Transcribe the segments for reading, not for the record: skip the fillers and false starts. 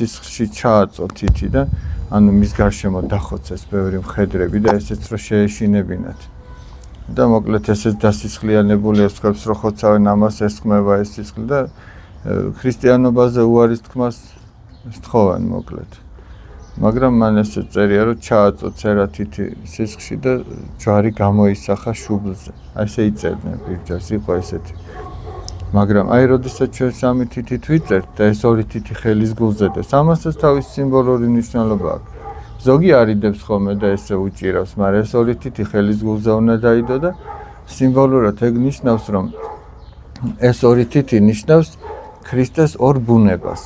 სისხლში ჩააწო თითი და ანუ მის გარშემო დახოცეს ბევრი მხედრები და ესეც რო შეეშინებინათ. და მოკლედ ესეც დასისხლიანებული ესხებს რო ხოცავენ ამას ესხმება ეს სისხლი და ქრისტიანობაზე უარის თქმას სთხოვან მოკლედ. მაგრამ მან ესე წერია რომ ჩააწო წერა თითი სისხლში და ჯვარი გამოისახა შუბლზე. აი ესე იწერდნენ პირჯარს იყო ესეთი. მაგრამ აი როდესაც ჩვენ სამი თითით ვიწერთ და ეს ორი თითი ხელის გულზედებს, ამასაც თავის სიმბოლური მნიშვნელობა აქვს. ზოგი არიდებს ხოლმე და ესე უჭირავს, მაგრამ ეს ორი თითი ხელის გულზე უნდა დაიდო და სიმბოლურად ეგ ნიშნავს, რომ ეს ორი თითი ნიშნავს ქრისტეს ორ ბუნებას.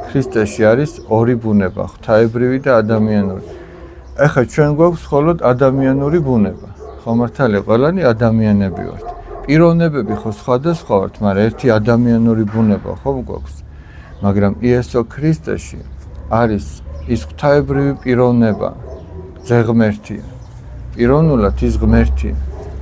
ქრისტეში არის ორი ბუნება, ღვთაებრივი და ადამიანური. ეხლა ჩვენ გვაქვს მხოლოდ ადამიანური ბუნება. ხო მართალია, ყველანი ადამიანები ვართ. პიროვნებები ხო სხვადასხვა ვართ, მაგრამ ერთი ადამიანური ბუნება ხო გვაქვს. მაგრამ იესო ქრისტეში არის ის ღვთაებრივი პიროვნება, ზღმერთია. პიროვნულად ის ღმერთია,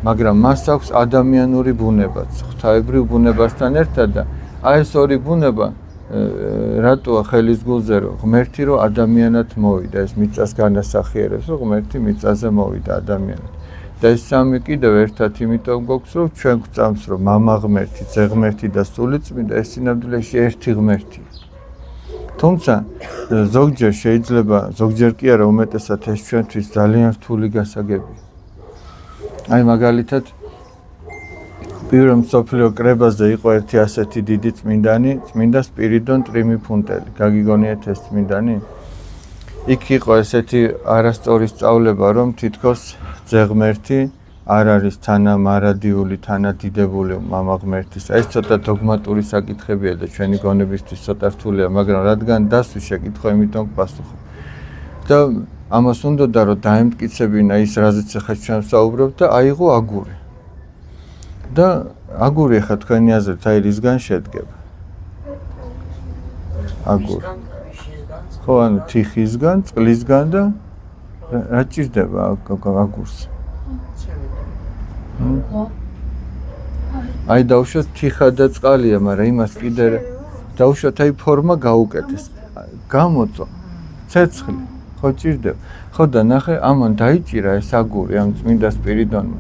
მაგრამ მას აქვს ადამიანური ბუნებაც, ღვთაებრივ ბუნებასთან ერთად და აი ეს ორი ბუნება რატოა ხელის გულზე რომ ღმერთი რომ ადამიანად მოვიდა, ეს მიწას განასახიერებს, რომ ღმერთი მიწაზე მოვიდა ადამიანად. და ეს სამი კიდევ ერთად იმიტომ გვაქვს, რომ ჩვენ გვწამს, რომ მამა ღმერთი, ძე ღმერთი და სული წმინდა ეს სინამდვილეში ერთი ღმერთია. თუმცა ზოგჯერ შეიძლება, ზოგჯერ კი არა, უმეტესად ეს ჩვენთვის ძალიან რთული გასაგებია. აი მაგალითად პირველ მსოფლიო კრებაზე იყო ერთი ასეთი დიდი წმინდანი, წმინდა სპირიდონ ტრიმიფუნტელი. გაგიგონიათ ეს წმინდანი? იქ იყო ესეთი არასწორი სწავლება, რომ თითქოს ძე ღმერთი არ არის თანამარადიული, თანადიდებული მამა ღმერთის. ეს ცოტა დოგმატური საკითხებია და ჩვენი გონებისთვის ცოტა რთულია, მაგრამ რადგან დასვი შეკითხვა, იმიტომ გპასუხობ. და ამას უნდოდა რომ დაემტკიცებინა ის, რაზეც ახლა ჩვენ ვსაუბრობთ და აიღო აგური. და აგური ახლა თქვენი აზრით აი რისგან შედგება? აგური. ხო, ანუ თიხისგან, წყლისგან და რა ჭირდება აგურს? აი დავუშვათ თიხა და წყალია, მაგრამ იმას კიდე დავუშვათ აი ფორმა გაუკეთეს. გამოწო ცეცხლი, ხო ჭირდება. ხო და ნახე, ამან დაიჭირა ეს აგური ამ წმინდა სპირიდონმა.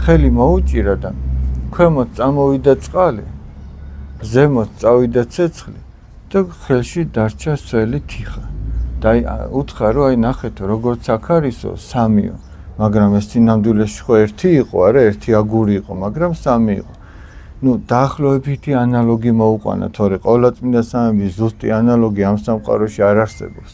ხელი მოუჭირა და ქვემოთ წამოვიდა წყალი, ზემოთ წავიდა ცეცხლი და ხელში დარჩა სველი თიხა. და უთხრა რომ აი ნახეთო როგორც აქ არისო სამიო, მაგრამ ეს სინამდვილეში ხო ერთი იყო, არა ერთი აგური იყო, მაგრამ სამი იყო. ნუ დაახლოებითი ანალოგი მოუყვანა, თორე ყოვლადწმინდა სამების ზუსტი ანალოგი ამ სამყაროში არ არსებობს.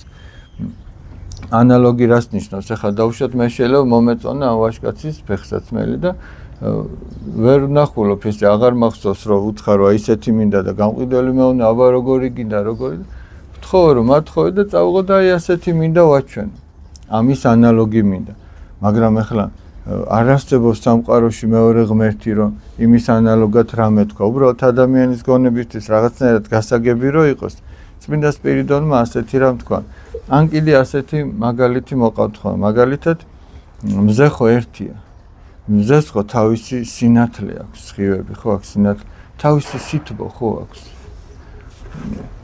ანალოგი რას ნიშნავს? ახლა დავუშვათ მე შეიძლება მომეწონა ამ ვაჟკაცის ფეხსაცმელი და ვერ ვნახულობ ესე აღარ მახსოვს რომ უთხრა რომ ისეთი მინდა და გამყიდველი მეუნა, აბა როგორი გინდა, როგორი ვთხოვე რომ მათხოვე და წავიღო და აი ასეთი მინდა ვაჩვენო. ამის ანალოგი მინდა. მაგრამ ახლა არ არსებობს სამყაროში მეორე ღმერთი რომ იმის ანალოგად რამე თქვა. უბრალოდ ადამიანის გონებისთვის რაღაცნაირად გასაგები რომ იყოს. წმინდა სპირიდონმა ასეთი რამ თქვა. ან კიდე ასეთი მაგალითი მოყავთ ხოლმე. მაგალითად მზე ხო ერთია. მზეს ხო თავისი სინათლე აქვს, სხივები ხო აქვს სინათლე, თავისი სითბო ხო აქვს.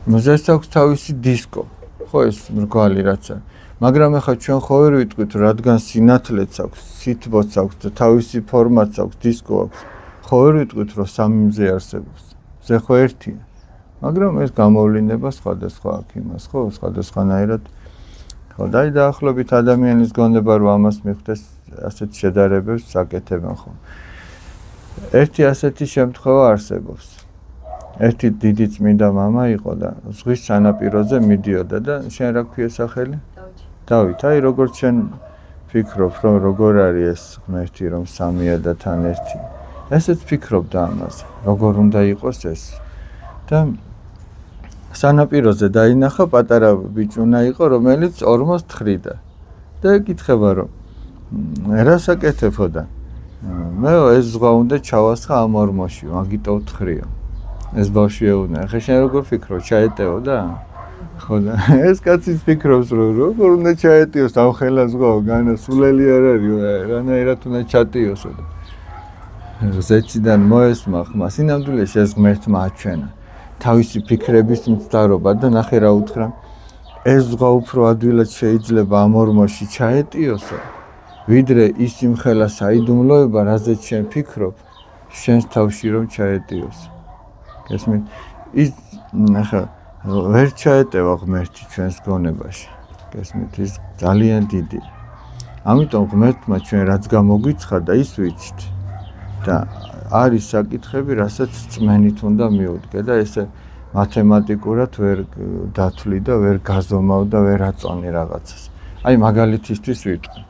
მზეს აქვს თავისი დისკო, ხო ეს მრგვალი რაც არის. მაგრამ ახლა ჩვენ ხო ვერ ვიტყვით, რადგან სინათლეც აქვს, სითბოც აქვს და თავისი ფორმაც აქვს, დისკო აქვს. ხო ვერ ვიტყვით, რომ სამი მზე არსებობს. მზე ხო ერთია. მაგრამ ეს გამოვლინება სხვადასხვა აქვს იმას, ხო, სხვადასხვანაირად. ხო, და აი დაახლოებით ადამიანის გონება რომ ამას მიხვდეს ასეთ შედარებებს აკეთებენ ხოლმე. ერთი ასეთი შემთხვევა არსებობს. ერთი დიდი წმინდა მამა იყო და ზღვის სანაპიროზე მიდიოდა და შენ რა ქვია სახელი? დავით. აი როგორც შენ ფიქრობ რომ როგორ არის ეს ღმერთი რომ სამია და თან ერთი. ესეც ფიქრობდა ამაზე. როგორ უნდა იყოს ეს? და სანაპიროზე დაინახა პატარა ბიჭუნა იყო რომელიც ორმოს თხრიდა. და ეკითხება რომ რა საკეთებო და მე ეს ზღვა უნდა ჩავასხა ამ ორმოში, მაგიტო ვთხრიო. ეს ბავშვი ეუბნა, ხე შენ როგორ ფიქრობ, ჩაეტეო და? ხო და ეს კაციც ფიქრობს რომ როგორ უნდა ჩაეტიოს ამ ხელა ზღვაო, განა სულელი არ არის, რანაირად უნდა ჩატიოსო და ზეციდან მოესმა ხმა, სინამდვილეში ეს ღმერთმა აჩვენა თავისი ფიქრების მცდარობა და ნახე რა უთხრა. ეს ზღვა უფრო ადვილად შეიძლება ამ ორმოში ჩაეტიოსო, ვიდრე ის იმხელა საიდუმლოება, რაზეც შენ ფიქრობ, შენს თავში რომ ჩაეტიოსო. გესმით? ის ახლა ვერ ჩაეტევა ღმერთი ჩვენს გონებაში. გესმით? ის ძალიან დიდი. ამიტომ ღმერთმა ჩვენ რაც გამოგვიცხადა, ის ვიცით. და არის საკითხები, რასაც რწმენით უნდა მიუდგე და ესე მათემატიკურად ვერ დათვლი და ვერ გაზომავ და ვერ აწონი რაღაცას. აი მაგალითისთვის ვიტყვი.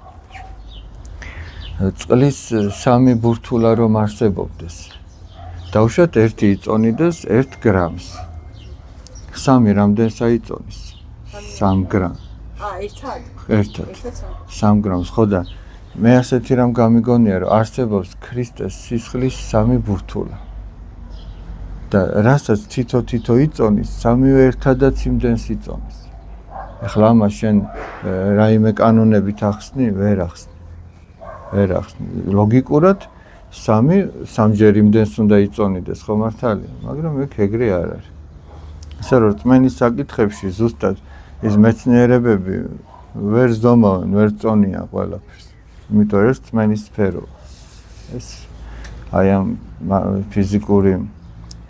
წყლის 3 ბურთულა რომ არსებობდეს. დავუშვათ 1 იწონიდეს 1 გრამს. 3 რამდენს აიწონის? 3 გრამს. ერთად. 3 გრამს, ხო და მე ასეთი რამ გამიგონია, რომ არსებობს ქრისტეს სისხლის 3 ბურთულა. და რასაც თითო იწონის, 3-ვე ერთადაც იმდენს იწონის. ეხლა ამას შენ რაიმე კანონებით ახსნი, ვერ ახსნი. ლოგიკურად 3-ჯერ იმდენს უნდა იწონიდეს, ხო მართალია, მაგრამ ეგ ეგრე არ არის. ასე რომ რწმენის საკითხებში ზუსტად ის მეცნიერებები ვერ ზომავენ, ვერ წონიან ყველაფერს. იმიტომ რომ რწმენის სფერო. ეს აი ამ ფიზიკური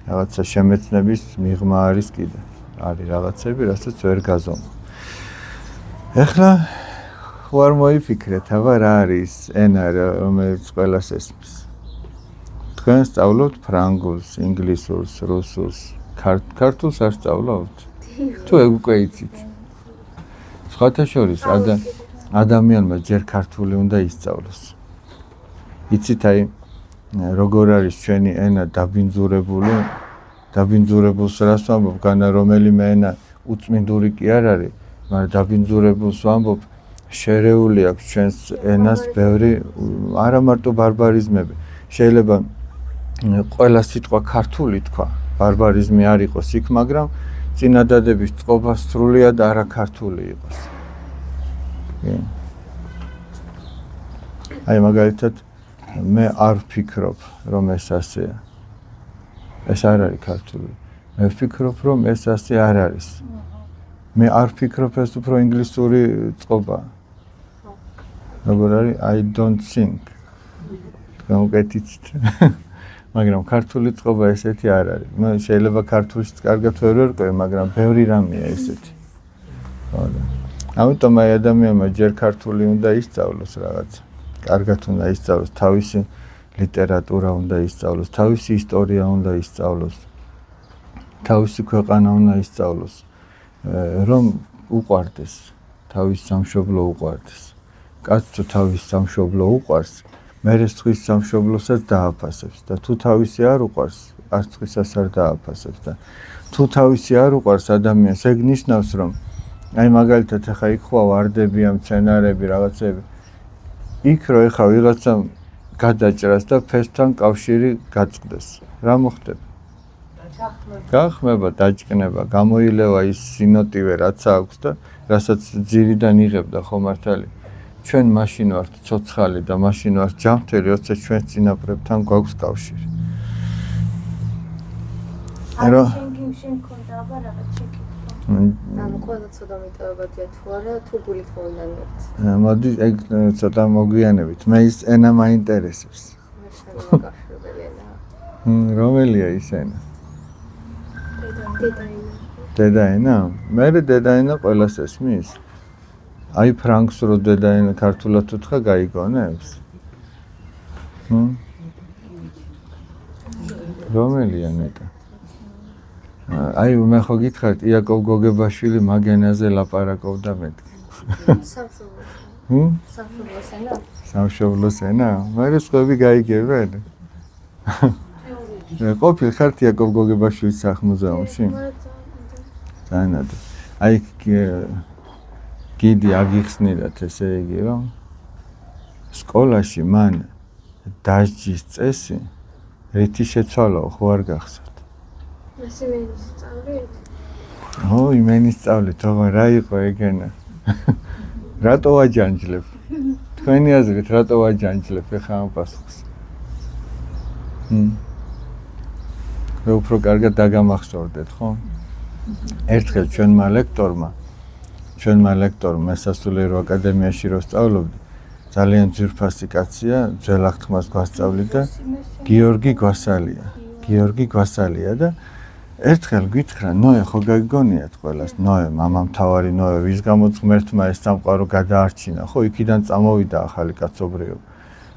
რაღაცა შემეცნების მიღმა არის კიდე. არის რაღაცები, რასაც ვერ გაზომავ. ეხლა ხوار მოიფიქრეთ, აბა რა არის ენა, რომელიც ყველას ესმის. თქვენ სწავლობთ ფრანგულს, ინგლისურს, რუსულს, ქართულს არ სწავლობთ? თუ ეგ უკვე იცით. სხვათა შორის ადამიანმა ჯერ ქართული უნდა ისწავლოს. იცით აი როგორ არის ჩვენი ენა დაბინძურებულს რას ვამბობ, განა რომელიმე ენა უწმინდური კი არ არის, მაგრამ დაბინძურებულს ვამბობ, შერეული აქვს ჩვენს ენას ბევრი არა მარტო ბარბარიზმები. შეიძლება ყველა სიტყვა ქართული თქვა, ბარბარიზმი არ იყოს იქ, მაგრამ წინადადების წყობა სრულიად არა ქართული იყოს. აი მაგალითად მე არ ვფიქრობ, რომ ეს ასეა. ეს არ არის ქართული. მე ვფიქრობ, რომ ეს ასე არ არის. მე არ ვფიქრობ, ეს უფრო ინგლისური წყობაა. როგორ არის? I don't think. გამოგეთიცით. მაგრამ ქართული წყობა ესეთი არ არის. მე შეიძლება ქართულშიც კარგად ვერ ვერკვევ, მაგრამ ბევრი რამეა ესეთი. ხო. ამიტომ აი ადამიანმა ჯერ ქართული უნდა ისწავლოს რაღაცა. კარგად უნდა ისწავლოს, თავისი ლიტერატურა უნდა ისწავლოს, თავისი ისტორია უნდა ისწავლოს, თავისი ქვეყანა უნდა ისწავლოს, რომ უყვარდეს, თავის სამშობლო უყვარდეს. კაცს თუ თავის სამშობლო უყვარს, მერე სხვის სამშობლოსაც დააფასებს და თუ თავისი არ უყვარს, არც სხვისაც არ დააფასებს და თუ თავისი არ უყვარს ადამიანს, ეგ ნიშნავს, რომ აი მაგალითად ახლა იქ ხო ვარდები, ამ მცენარეები, რაღაცები. იქ რო ეხა ვიღაცამ გადაჭრას და ფესთან კავშირი გაწყდეს. რა მოხდება? გახმება, დაჭკნება, გამოილევა ის სინოტივე რაც აქვს და რასაც ძირიდან იღებდა ხო მართალი. ჩვენ მაშინ ვართ ცოცხალი და მაშინ ვართ ჯანმრთელი, როცა ჩვენ წინაპრებთან გვაქვს კავშირი. არა, შენ გქონდა აბა რაღაც შეკითხვა. ანუ ყველა ცოტა მიტოვებადია თუ არა, თუ გულით მოვინანებთ. მოდი ეგ ცოტა მოგვიანებით. მე ის ენა მაინტერესებს. რომელია ის ენა? დედაენა. მე დედაენა ყველას ესმის? აი ფრანგს რო დედაენა ქართულად უთხრა გაიგონებს? რომელია ნეტა? აი მე ხო გითხარით იაკობ გოგებაშვილი მაგენაზე ლაპარაკობდა მეთქი. სამშობლოს ენა? სამშობლოს ენა? მაგრამ სხვები გაიგებენ? ყოფილ ხართ იაკობ გოგებაშვილის სახლ-მუზეუმში? ძალიან. აი კიდე აგიხსნილათ ესე იგი რომ სკოლაში მან დასჯის წესი რითი შეცვალაო ხო არ გახსოვთ? ეს იმენის სწავლით? ო, იმენის სწავლით, თქო რა იყო ეგენა? რატო ვაჯანჯლებ? თქვენი აზრით რატო ვაჯანჯლებ ეხა ამ პასუხს? მე უფრო კარგად დაგამახსოვრდეთ, ხო? ერთხელ ჩვენმა ლექტორმა ჩვენმა ლექტორმა სასულიერო აკადემიაში რო სწავლობდი ძალიან ძვირფასი კაცია ძველ აღთქმას გვასწავლიდა გიორგი გვასალია და ერთხელ გითხრა ნოე ხო გაგიგონიათ ყველას ნოე მამამთავარი ნოე ვის გამოც ღმერთმა ეს სამყარო გადაარჩინა ხო იქიდან წამოვიდა ახალი კაცობრიობა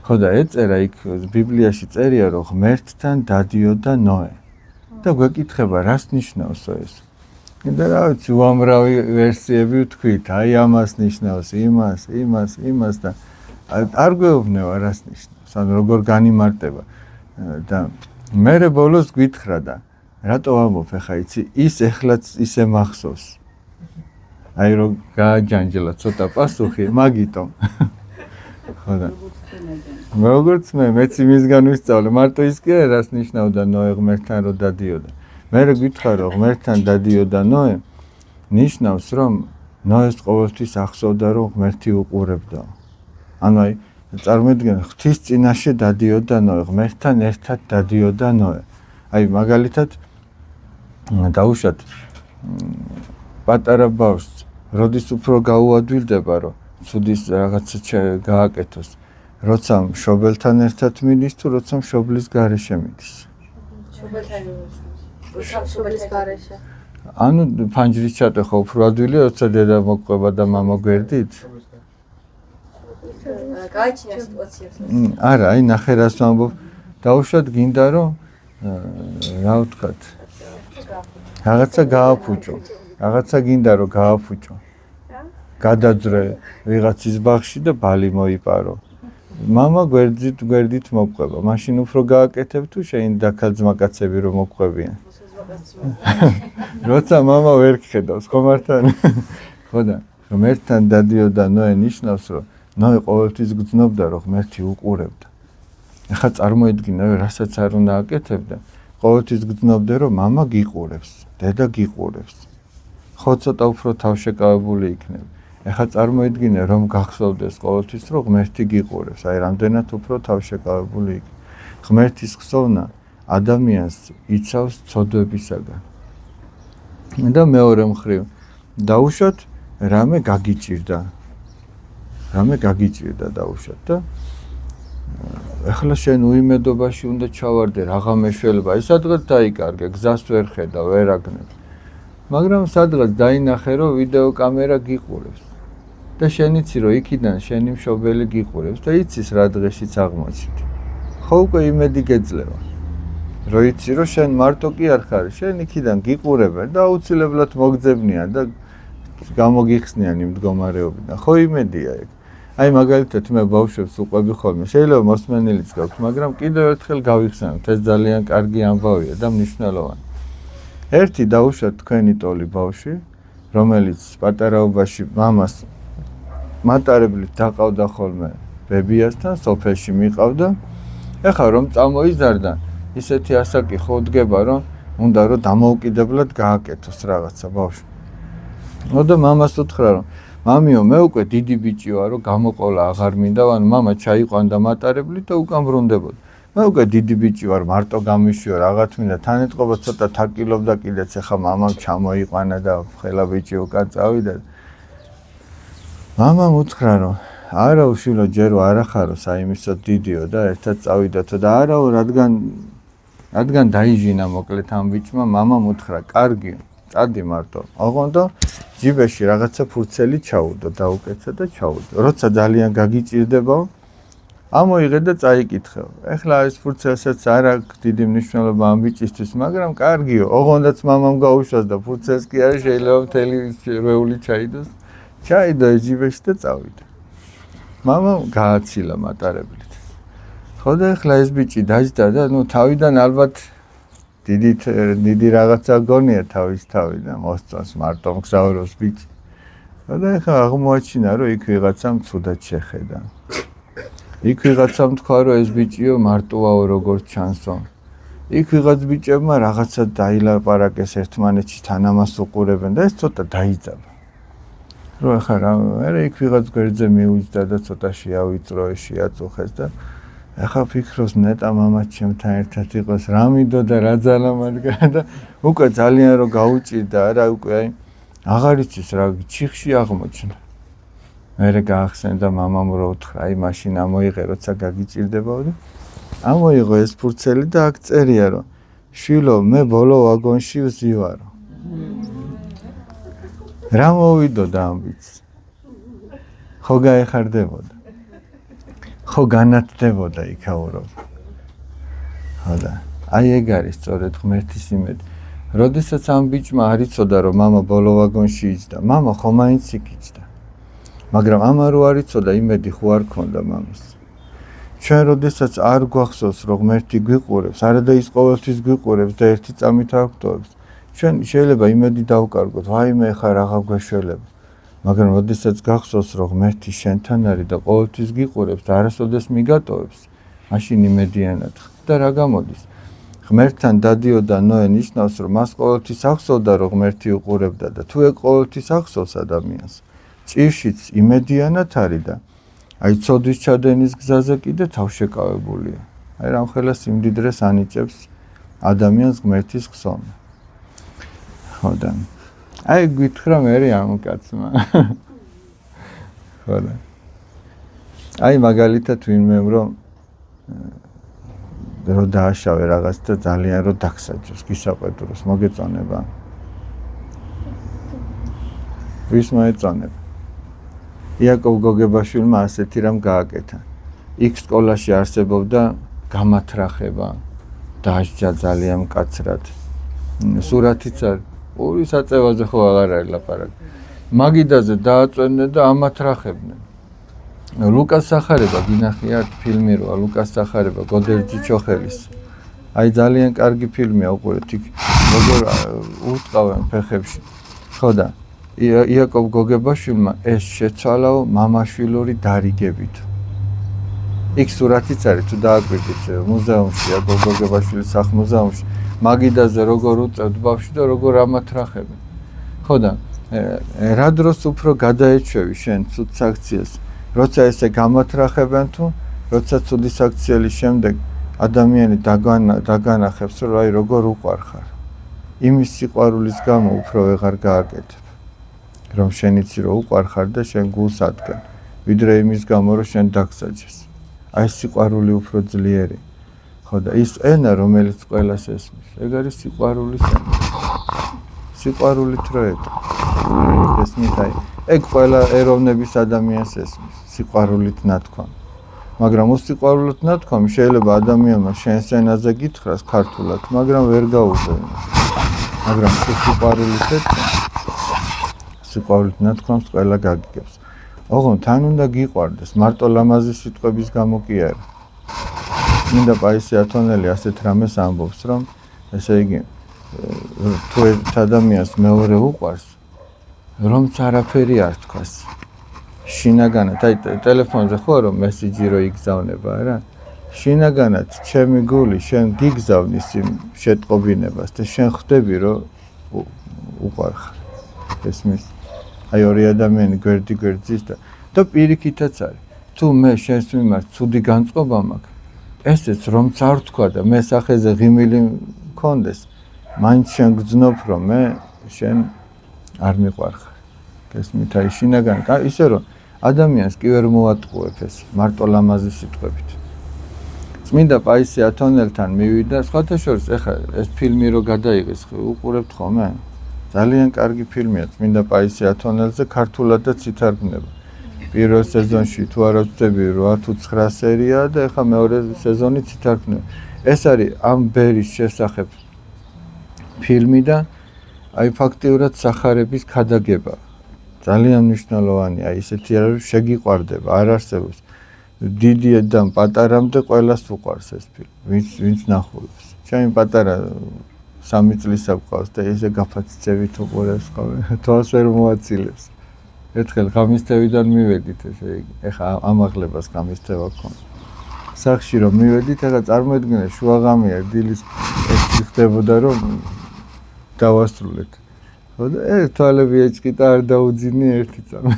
ხო და ეწერა იქ ბიბლიაში წერია რომ ღმერთთან დადიოდა ნოე და გვეკითხება რას ნიშნავსო ეს და რა ვიცი უამრავი ვერსიები ვთქვით აი ამას ნიშნავს იმას და არ გვეუბნება რას ნიშნავს ანუ როგორ განიმარტება და მერე ბოლოს გითხრა და რატო ამბობ ახლა იცი ის ეხლაც ისე მახსოვს აი რომ გააჯანჯელა ცოტა პასუხი მაგითო ხო და როგორც მეც იმისგან ვისწავლე მარტო ის კი არა რას ნიშნავდა ნოე ღმერთთან რომ დადიოდა მე გითხრა რომ ღმერთთან დადიოდა ნოე ნიშნავს რომ ნოეს ყოველთვის ახსოვდა რომ ღმერთი უყურებდა ანუ აი წარმოიდგინე ღვთის წინაშე დადიოდა ნოე ღმერთთან ერთად დადიოდა ნოე აი მაგალითად დაუშვათ პატარა ბავშვს როდის უფრო გაუადვილდება რომ ცუდის რაღაცა გააკეთოს როცა მშობელთან ერთად მიდის თუ როცა მშობლის გარეშე მიდის შობლის გარეშე ანუ ფანჯრის ჩატე ხო უფრო ადვილია როცა დედა მოყვება და მამა გვერდით გაიჩინა სიტუაციას არა აი ნახე რას ვამბობ დაუშვათ გინდა რომ რა ვთქვათ რაღაცა გააფუჭო რაღაცა გინდა რომ გააფუჭო გადაძრე ვიღაცის ბაღში და ბალი მოიპარო მამა გვერდით მოყვება მაშინ უფრო გააკეთებ თუ შენ დაქალძმაკაცები რომ მოყვებიან როცა მამა ვერ გხედავს ხო მართალი ხო და ღმერთთან დადიოდა ნოე ნიშნავს რომ ნოე ყოველთვის გრძნობდა რომ ღმერთი უყურებდა ეხლა წარმოიდგინე რასაც არ უნდა აკეთებდა ყოველთვის გრძნობდე რომ მამა გიყურებს დედა გიყურებს ხო ცოტა უფრო თავშეკავებული იქნები ეხლა წარმოიდგინე რომ გახსოვდეს ყოველთვის რომ ღმერთი გიყურებს აი რამდენად უფრო თავშეკავებული იქ ღმერთის ხსოვნა ადამიანს იცავს ცოდვებისაგან და მეორე მხრივ დაუშვათ რამე გაგიჭირდა დაუშვათ და ეხლა შენ უიმედობაში უნდა ჩავარდე რაღა მეშველება ის სადღაც დაიკარგე გზას ვერ ხედავ ვერ აგნებ მაგრამ სადღაც დაინახე რომ ვიდეო კამერა გიყურებს და შენ იცი რომ იქიდან შენი მშობელი გიყურებს და იცის რა დღეშიც აღმოჩნდი ხო უკვე იმედი გეძლევა რომ იცი რომ შენ მარტო კი არ ხარ შენ იქიდან გიყურებენ და აუცილებლად მოგძებნიან და გამოგიხსნიან იმ მდგომარეობიდან ხო იმედია ეგ აი მაგალითად მე ბავშვებს უყვები ხოლმე შეიძლება მოსმენილიც გაქვთ მაგრამ კიდევ ერთხელ გავიხსენოთ ეს ძალიან კარგი ამბავია და მნიშვნელოვანი ერთი დაუშვათ თქვენი ტოლი ბავშვი რომელიც პატარაობაში მამას მატარებლით დაყავდა ხოლმე ბებიასთან სოფელში მიყავდა ეხლა რომ წამოიზარდა ისეთი ასაკი ხო დგება რომ უნდა რომ დამოუკიდებლად გააკეთოს რაღაცა ბავშვი და მამას უთხრა რომ მამიო მე უკვე დიდი ბიჭი ვარ რომ გამოყოლა აღარ მინდა ანუ მამა ჩაიყვანდა მატარებლით და უკან ბრუნდებოდა მე უკვე დიდი ბიჭი ვარ მარტო გამიშვიო რაღაც მინდა თან ეთყობა ცოტა თაკილობდა კიდეც ახლა მამამ ჩამოიყვანა და ხელა ბიჭი უკან წავიდა მამამ უთხრა რომ არა უშვილო ჯერო არა ხარო საიმისო დიდიო და ერთად წავიდათო და არაო რადგან დაიჟინა მოკლედ ამ ბიჭმა მამამ უთხრა კარგი წადი მარტო ოღონდ ჯიბეში რაღაცა ფურცელი ჩაუდო დაუკეცა და ჩაუდო როცა ძალიან გაგიჭირდებაო ამოიღე და წაიკითხე ეხლა ეს ფურცელსაც არ აქვს დიდი მნიშვნელობა ამ ბიჭისთვის მაგრამ კარგიო ოღონდაც მამამ გაუშვას და ფურცელს კი არ შეიძლება მთელი რეული ჩაიდოს ჩაიდო ჯიბეში და წავიდა მამამ გააცილა მატარებლით ხო და ეხლა ეს ბიჭი დაჯდა და ნუ თავიდან ალბათ დიდი რაღაცა გონია თავის თავი და მოსწონს მარტო მგზავრობს ბიჭი და ეხლა აღმოაჩინა რომ იქ ვიღაცამ ცუდად შეხედა იქ ვიღაცამ თქვა რომ ეს ბიჭიო მარტოაო როგორც ჩანსო იქ ვიღაც ბიჭებმა რაღაცა დაილაპარაკეს ერთმანეთში თან ამას უყურებენ და ეს ცოტა დაიძაბა რომ ეხლა რა იქ ვიღაც გვერდზე მიუჯდა და ცოტა შეავიწრო შეაწუხეს და ახლა ფიქრობს ნეტა მამა ჩემთან ერთად იყოს რა მინდო და რა ძალა მაგა და უკვე ძალიან რომ გაუჭირდა არა უკვე აი აღარ იცის რა ჩიხში აღმოჩნდა. მერე გაახსენდა მამამ რო უთხრა, აი მაშინ ამოიღე როცა გაგიჭირდებაო. ამოიღო ეს ფურცელი და აქ წერია რომ შვილო მე ბოლო ვაგონში ვზივარო. რა მოვიდოდა ამბიც? ხო გაეხარდებოდა. ხო განათდებოდა იქაურობა. ხოდა აი ეგ არის სწორედ ღმერთის იმედი. როდესაც ამ ბიჭმა არ იცოდა რომ მამა ბოლო ვაგონში იჯდა, მამა ხო მაინც იქ იჯდა. მაგრამ ამა რო არ იცოდა იმედი ხო არ ქონდა მამის. ჩვენ როდესაც არ გვახსოვს რომ ღმერთი გვიყურებს, არადა ის ყოველთვის გვიყურებს და ერთი წამით არ გვტოვებს. ჩვენ შეიძლება იმედი დავკარგოთ, ვაიმე ხა რაღა გვეშველება. მაგრამ როდესაც გახსოვს რომ ღმერთი შენთან არის და ყოველთვის გიყურებს და არასოდეს მიგატოვებს, მაშინ იმედიანად და რა გამოდის? ღმერთთან დადიოდა ნოე ნიშნავს რომ მას ყოველთვის ახსოვდა რომ ღმერთი უყურებდა და თუ ეგ ყოველთვის ახსოვს ადამიანს, ჭირშიც იმედიანად არის და აი ცოდვის ჩადენის გზაზე კიდე თავშეკავებულია. აი რამხელა სიმდიდრეს ანიჭებს ადამიანს ღმერთის ხსოვნა. ხოდა აი გითხრა მე ამ კაცმა. ხოდა აი მაგალითად ვინმე რომ დააშავე რაღაც და ძალიან რომ დაგსაჯოს გისაყვედუროს მოგეწონება. ვის მოეწონება? იაკობ გოგებაშვილმა ასეთი რამ გააკეთა. იქ სკოლაში არსებობდა გამათრახება, დაასჯა ძალიან მკაცრად. სურათიც არის. ორი საწევაზე ხო აღარ არის ლაპარაკი. მაგიდაზე დააწვენენ და ამათრახებდნენ. ლუკას სახარება გინახიათ ფილმი როა ლუკას სახარება გოდერძი ჩოხელის. აი ძალიან კარგი ფილმია უყურეთ იქ როგორ ურტყავენ ფეხებში. ხოდა იაკობ გოგებაშვილმა ეს შეცვალაო მამაშვილური დარიგებით. იქ სურათიც არის თუ დააკვირდით მუზეუმში იაკობ გოგებაშვილის სახლ-მუზეუმში მაგიდაზე როგორ უწევთ ბავშვი და როგორ ამათრახებენ. ხოდა რა დროს უფრო გადაეჩვევი შენ ცუდ საქციელს როცა ესე გამათრახებენ თუ როცა ცუდი საქციელის შემდეგ ადამიანი დაგანახებს რომ აი როგორ უყვარხარ. იმის სიყვარულის გამო უფრო ვეღარ გააკეთებ. რომ შენ იცი რომ უყვარხარ და შენ გულს ადგენ. ვიდრე იმის გამო რომ შენ დაგსაჯეს. აი სიყვარული უფრო ძლიერი. ხოდა ის ენა რომელიც ყველას ესმის, ეგ არის სიყვარულის ენა. სიყვარულით რო ეტყვა. ესმით აი ეგ ყველა ეროვნების ადამიანს ესმის, სიყვარულით ნათქვამი. მაგრამ უსიყვარულით ნათქვამი შეიძლება ადამიანმა შენს ენაზე გითხრას ქართულად, მაგრამ ვერ გაუძლო. მაგრამ სიყვარულით ეტყვა. სიყვარულით ნათქვამს ყველა გაგიგებს. ოღონდ თან უნდა გიყვარდეს, მარტო ლამაზი სიტყვების გამო კი არა. მინდა პაისი ათონელი ასეთ რამეს ამბობს, რომ ესე იგი თუ ერთ ადამიანს მეორე უყვარს, რომც არაფერი არ თქვას. შინაგანად, აი ტელეფონზე ხო რომ მესიჯი რო იგზავნება რა? შინაგანად ჩემი გული შენ გიგზავნის იმ შეტყობინებას და შენ ხვდები რომ უყვარხარ. ესმის აი ორი ადამიანი გვერდი გვერდზის და პირიქითაც არის. თუ მე შენს მიმართ ცუდი განწყობა მაქვს, ესეც რომც არ თქვა და მე სახეზე ღიმილი მქონდეს, მაინც შენ გძნობ რომ მე შენ არ მიყვარხარ. ესმით აი შინაგან ისე რომ ადამიანს კი ვერ მოატყუებ ეს მარტო ლამაზი სიტყვებით. წმინდა პაისი ათონელთან მივიდა, სხვათა შორის ეხლა ეს ფილმი რო გადაიღეს, უყურებთ ხოლმე? ძალიან კარგი ფილმია წმინდა პაისი ათონელზე, ქართულადაც ითარგმნება. პირველ სეზონში თუ არ ვწდები 8 თუ 9 სერია და ეხლა მეორე სეზონიც ითარგმნება. ეს არის ამ ბერის შესახებ ფილმი და აი ფაქტიურად სახარების ქადაგება. ძალიან მნიშვნელოვანია, ისეთი არის შეგიყვარდება, არ არსებობს. დიდიედან პატარამდე ყველას უყვარს ეს ფილმი, ვინც ნახულობს. ჩემი პატარა 3 წლისა გვყავს და ესე გაფაცწევით უყურებს ხოლმე, თვალს ვერ მოაცილებს. ერთხელ ღამისთევიდან მივედით ესე იგი, ეხა ამაღლებას ღამისთევა გქონდა. სახში რომ მივედით, ეხა წარმოედგინე შუაღამია, დილის ეს ხდებოდა რომ დავასრულეთ. ხოდა თვალები ეჭკიტა არ დაუძინი ერთი წამი.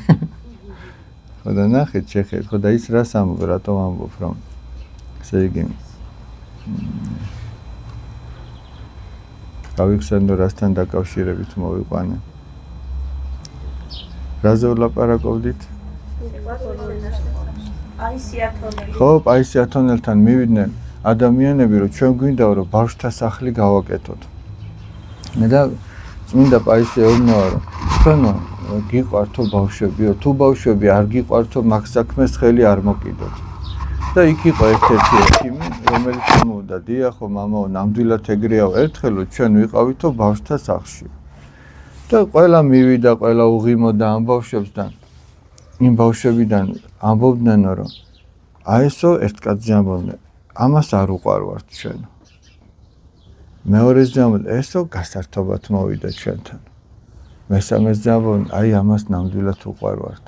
ხოდა ნახეთ შეხეთ, ხოდა ის რას ამბობ, რატომ ამბობ რომ ესე იგი გავიხსენო რასთან დაკავშირებით მოვიყვანე. რაზე ვლაპარაკობდით? აი სიათონელი. ხო, აი სიათონელთან მივიდნენ ადამიანები, რომ ჩვენ გვინდა რომ ბავშვთა სახლი გავაკეთოთ. მე და წმინდა პაისი ეუბნება, რომ თქვენო გიყვართო ბავშვებიო, თუ ბავშვები არ გიყვართო, მაგ საქმეს ხელი არ მოკიდოთ. და იქ იყო ერთ-ერთი ექიმი, რომელიც მომდა, დიახო, მამაო, ნამდვილად ეგრეაო, ერთხელო ჩვენ ვიყავითო ბავშვთა სახლში. და ყველა მივიდა, ყველა უღიმოდა ამ ბავშვებს და იმ ბავშვებიდან ამბობდნენ, რომ აი ესო ერთ კაცზე ამბობდნენ, ამას არ უყვარვართ ჩვენ. მეორეზე ამბობდნენ, ესო გასართობად მოვიდა ჩვენთან. მესამეზე ამბობდნენ, აი ამას ნამდვილად უყვარვართ.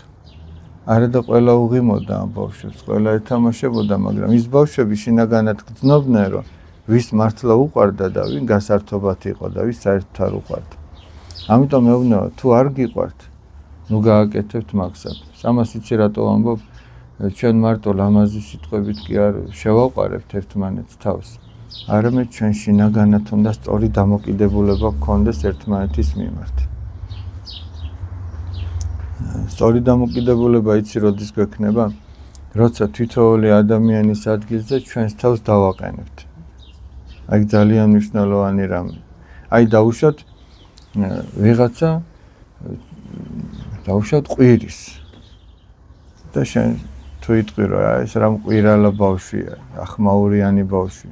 არა და ყველა უღიმოდა ამ ბავშვებს, ყველა ეთამაშებოდა, მაგრამ ის ბავშვები შინაგანად გრძნობდნენ, რომ ვის მართლა უყვარდა და ვინ გასართობად იყო და ვის საერთოდ არ უყვარდა. ამიტომ მეუბნება, თუ არ გიყვართ, ნუ გააკეთებთ მაგ საქმეს. ამას იცი რატო ამბობ, ჩვენ მარტო ლამაზი სიტყვებით კი არ შევაყვარებთ ერთმანეთს თავს. არამედ ჩვენ შინაგანად უნდა სწორი დამოკიდებულება გქონდეს ერთმანეთის მიმართ. სწორი დამოკიდებულება იცი როდის გვექნება? როცა თითოეული ადამიანის ადგილზე ჩვენს თავს დავაყენებთ. აი ძალიან მნიშვნელოვანი რამე. აი დავუშვათ ვიღაცა დავუშვათ ყვირის. და შენ თუ იტყვი რომ ეს რა მყვირალა ბავშვია, ახმაურიანი ბავშვი.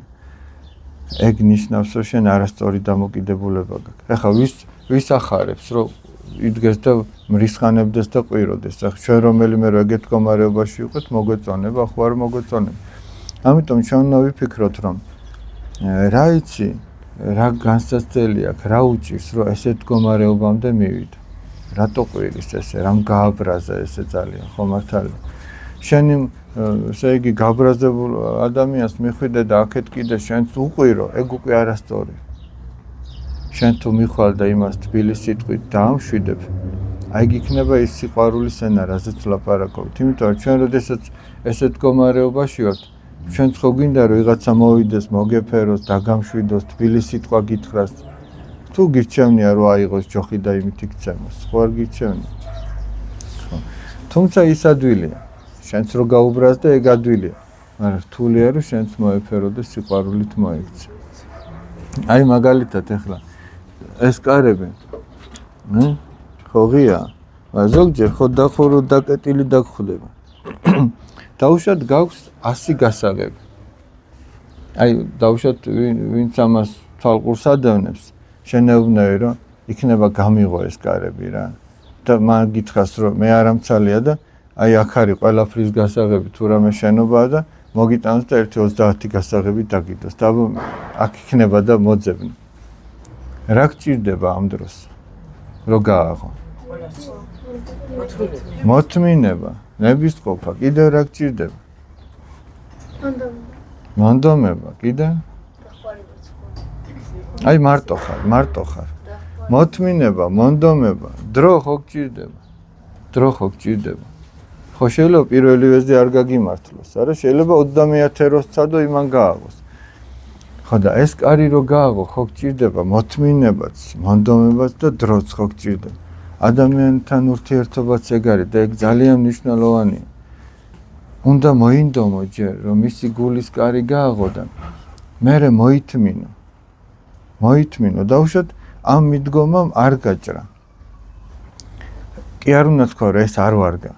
ეგ ნიშნავს რომ შენ არასწორი დამოკიდებულება გაქვს. ეხლა ვის ახარებს რომ იდგეს და მრისხანებდეს და ყვიროდეს. ახლა ჩვენ რომელიმე რო ეგეთ მდგომარეობაში ვიყოთ, მოგვეწონება, ხო არ მოგვეწონება. ამიტომ ჩვენ უნდა ვიფიქროთ რომ რა იცი, რა განსაცდელი აქვს, რა უჭირს რომ ესეთ მდგომარეობამდე მივიდე. რატო ყვირის ესე, რამ გააბრაზა ესე ძალიან, ხო მართალია. შენი ესე იგი გაბრაზებულ ადამიანს მიხვიდე და აქეთ კიდე შენც უყვირო, ეგ უკვე არასწორი. შენ თუ მიხვალ და იმას თბილი სიტყვით დაამშვიდებ, აი იქნება ის სიყვარულის ენა, რაზეც ვლაპარაკობთ. იმიტომ რომ ჩვენ როდესაც ესეთ მდგომარეობაში ვართ, ჩვენც ხო გვინდა რომ ვიღაცა მოვიდეს, მოგეფეროს, დაგამშვიდოს, თბილი სიტყვა გითხრას. თუ გირჩევნია რომ აიღოს ჯოხი და იმით იქცემოს, ხო არ გირჩევნია. თუმცა ის ადვილია. შენც რო გაუბრას და ეგ ადვილია. მაგრამ რთულია რომ შენც მოეფერო და სიყვარულით მოიქცე. აი მაგალითად ეხლა ეს კარები ხო ღია, ზოგჯერ ხო დახურო დაკეტილი დაგხვდება. დავუშვათ გაქვს 100 გასაღები. აი დავუშვათ ვინც ამას თვალყურს ადევნებს, შენეუბნები რომ იქნება გამიღო ეს კარები რა. და მან გითხრას რომ მე არ ამცალია და აი აქ არის ყველაფრის გასაღები თუ რამე შენობაა და მოგიტანოს და 1-30 გასაღები დაგიდოს. და აქ იქნება და მოძებნი. რა გჭირდება ამ დროს? რო გააღო. მოთმინება, ნებისყოფა, კიდევ რა გჭირდება? მონდომება, კიდევ? აი მარტო ხარ. მოთმინება, მონდომება, დრო ხო გჭირდება. ხო შეიძლება პირველი ვეზე არ გაგიმართლოს, არა შეიძლება 21 როს წადო იმან გააღოს. ხო და ეს კარი რო გააღო, ხო გჭირდება მოთმინებაც, მონდომებაც და დროც ხო გჭირდება. ადამიანთან ურთიერთობაც ეგ არის და ეგ ძალიან მნიშვნელოვანია. უნდა მოინდომო ჯერ რომ მისი გულის კარი გააღო და მერე მოითმინო. დავუშვათ ამ მიდგომამ არ გაჭრა. კი არ უნდა თქვა რომ ეს არ ვარგა.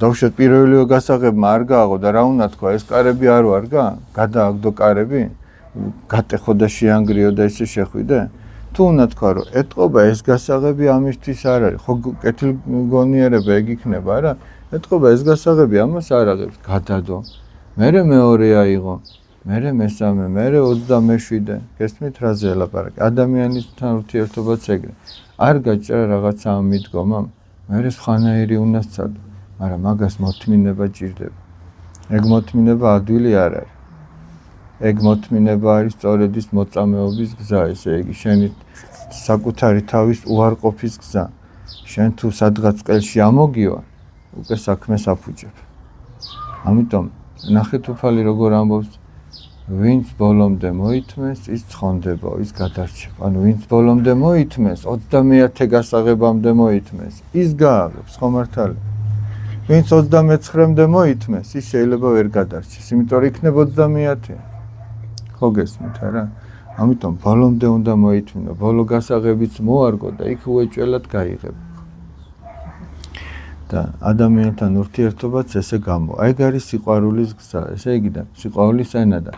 დავუშვათ პირველივე გასაღებმა არ გააღო და რა უნდა თქვა ეს კარები არ ვარგა? გადააგდო კარები? გატეხო და შეანგრიო და ესე შეხვიდე? თუ უნდა თქვა რომ ეთყობა ეს გასაღები ამისთვის არ არის, ხო კეთილგონიერება ეგ იქნება, არა? ეთყობა ეს გასაღები ამას არ აღებს, გადადო. მერე მეორე აიღო, მერე მესამე, მერე 27. გესმით რაზე ელაპარაკე? ადამიანისთან ურთიერთობაც ეგრე. არ გაჭრა რაღაცა ამ მიდგომამ, მერე სხვანაირი უნდა სცადო, მაგრამ მაგას მოთმინება ჭირდება. ეგ მოთმინება ადვილი არ არის. ეგ მოთმინება არის სწორედ ის მოწამეობის გზა, ესე იგი შენი საკუთარი თავის უარყოფის გზა. შენ თუ სადღაც ყელში ამოგივა, უკვე საქმეს აფუჭებ. ამიტომ ნახეთ უფალი როგორ ამბობს, ვინც ბოლომდე მოითმეს, ის ცხონდება, ის გადარჩება. ანუ ვინც ბოლომდე მოითმეს, 21 გასაღებამდე მოითმეს, ის გააღებს, ხო მართალია? ვინც 29-მდე მოითმეს, ის შეიძლება ვერ გადარჩეს, იმიტომ რომ იქნება 30. ხო გესმით არა? ამიტომ ბოლომდე უნდა მოითმინო, ბოლო გასაღებიც მოარგო და იქ უეჭველად გაიღებ. და ადამიანთან ურთიერთობაც ესე გამო. ეგ არის სიყვარულის გზა, ესე იგი და სიყვარულის ენა და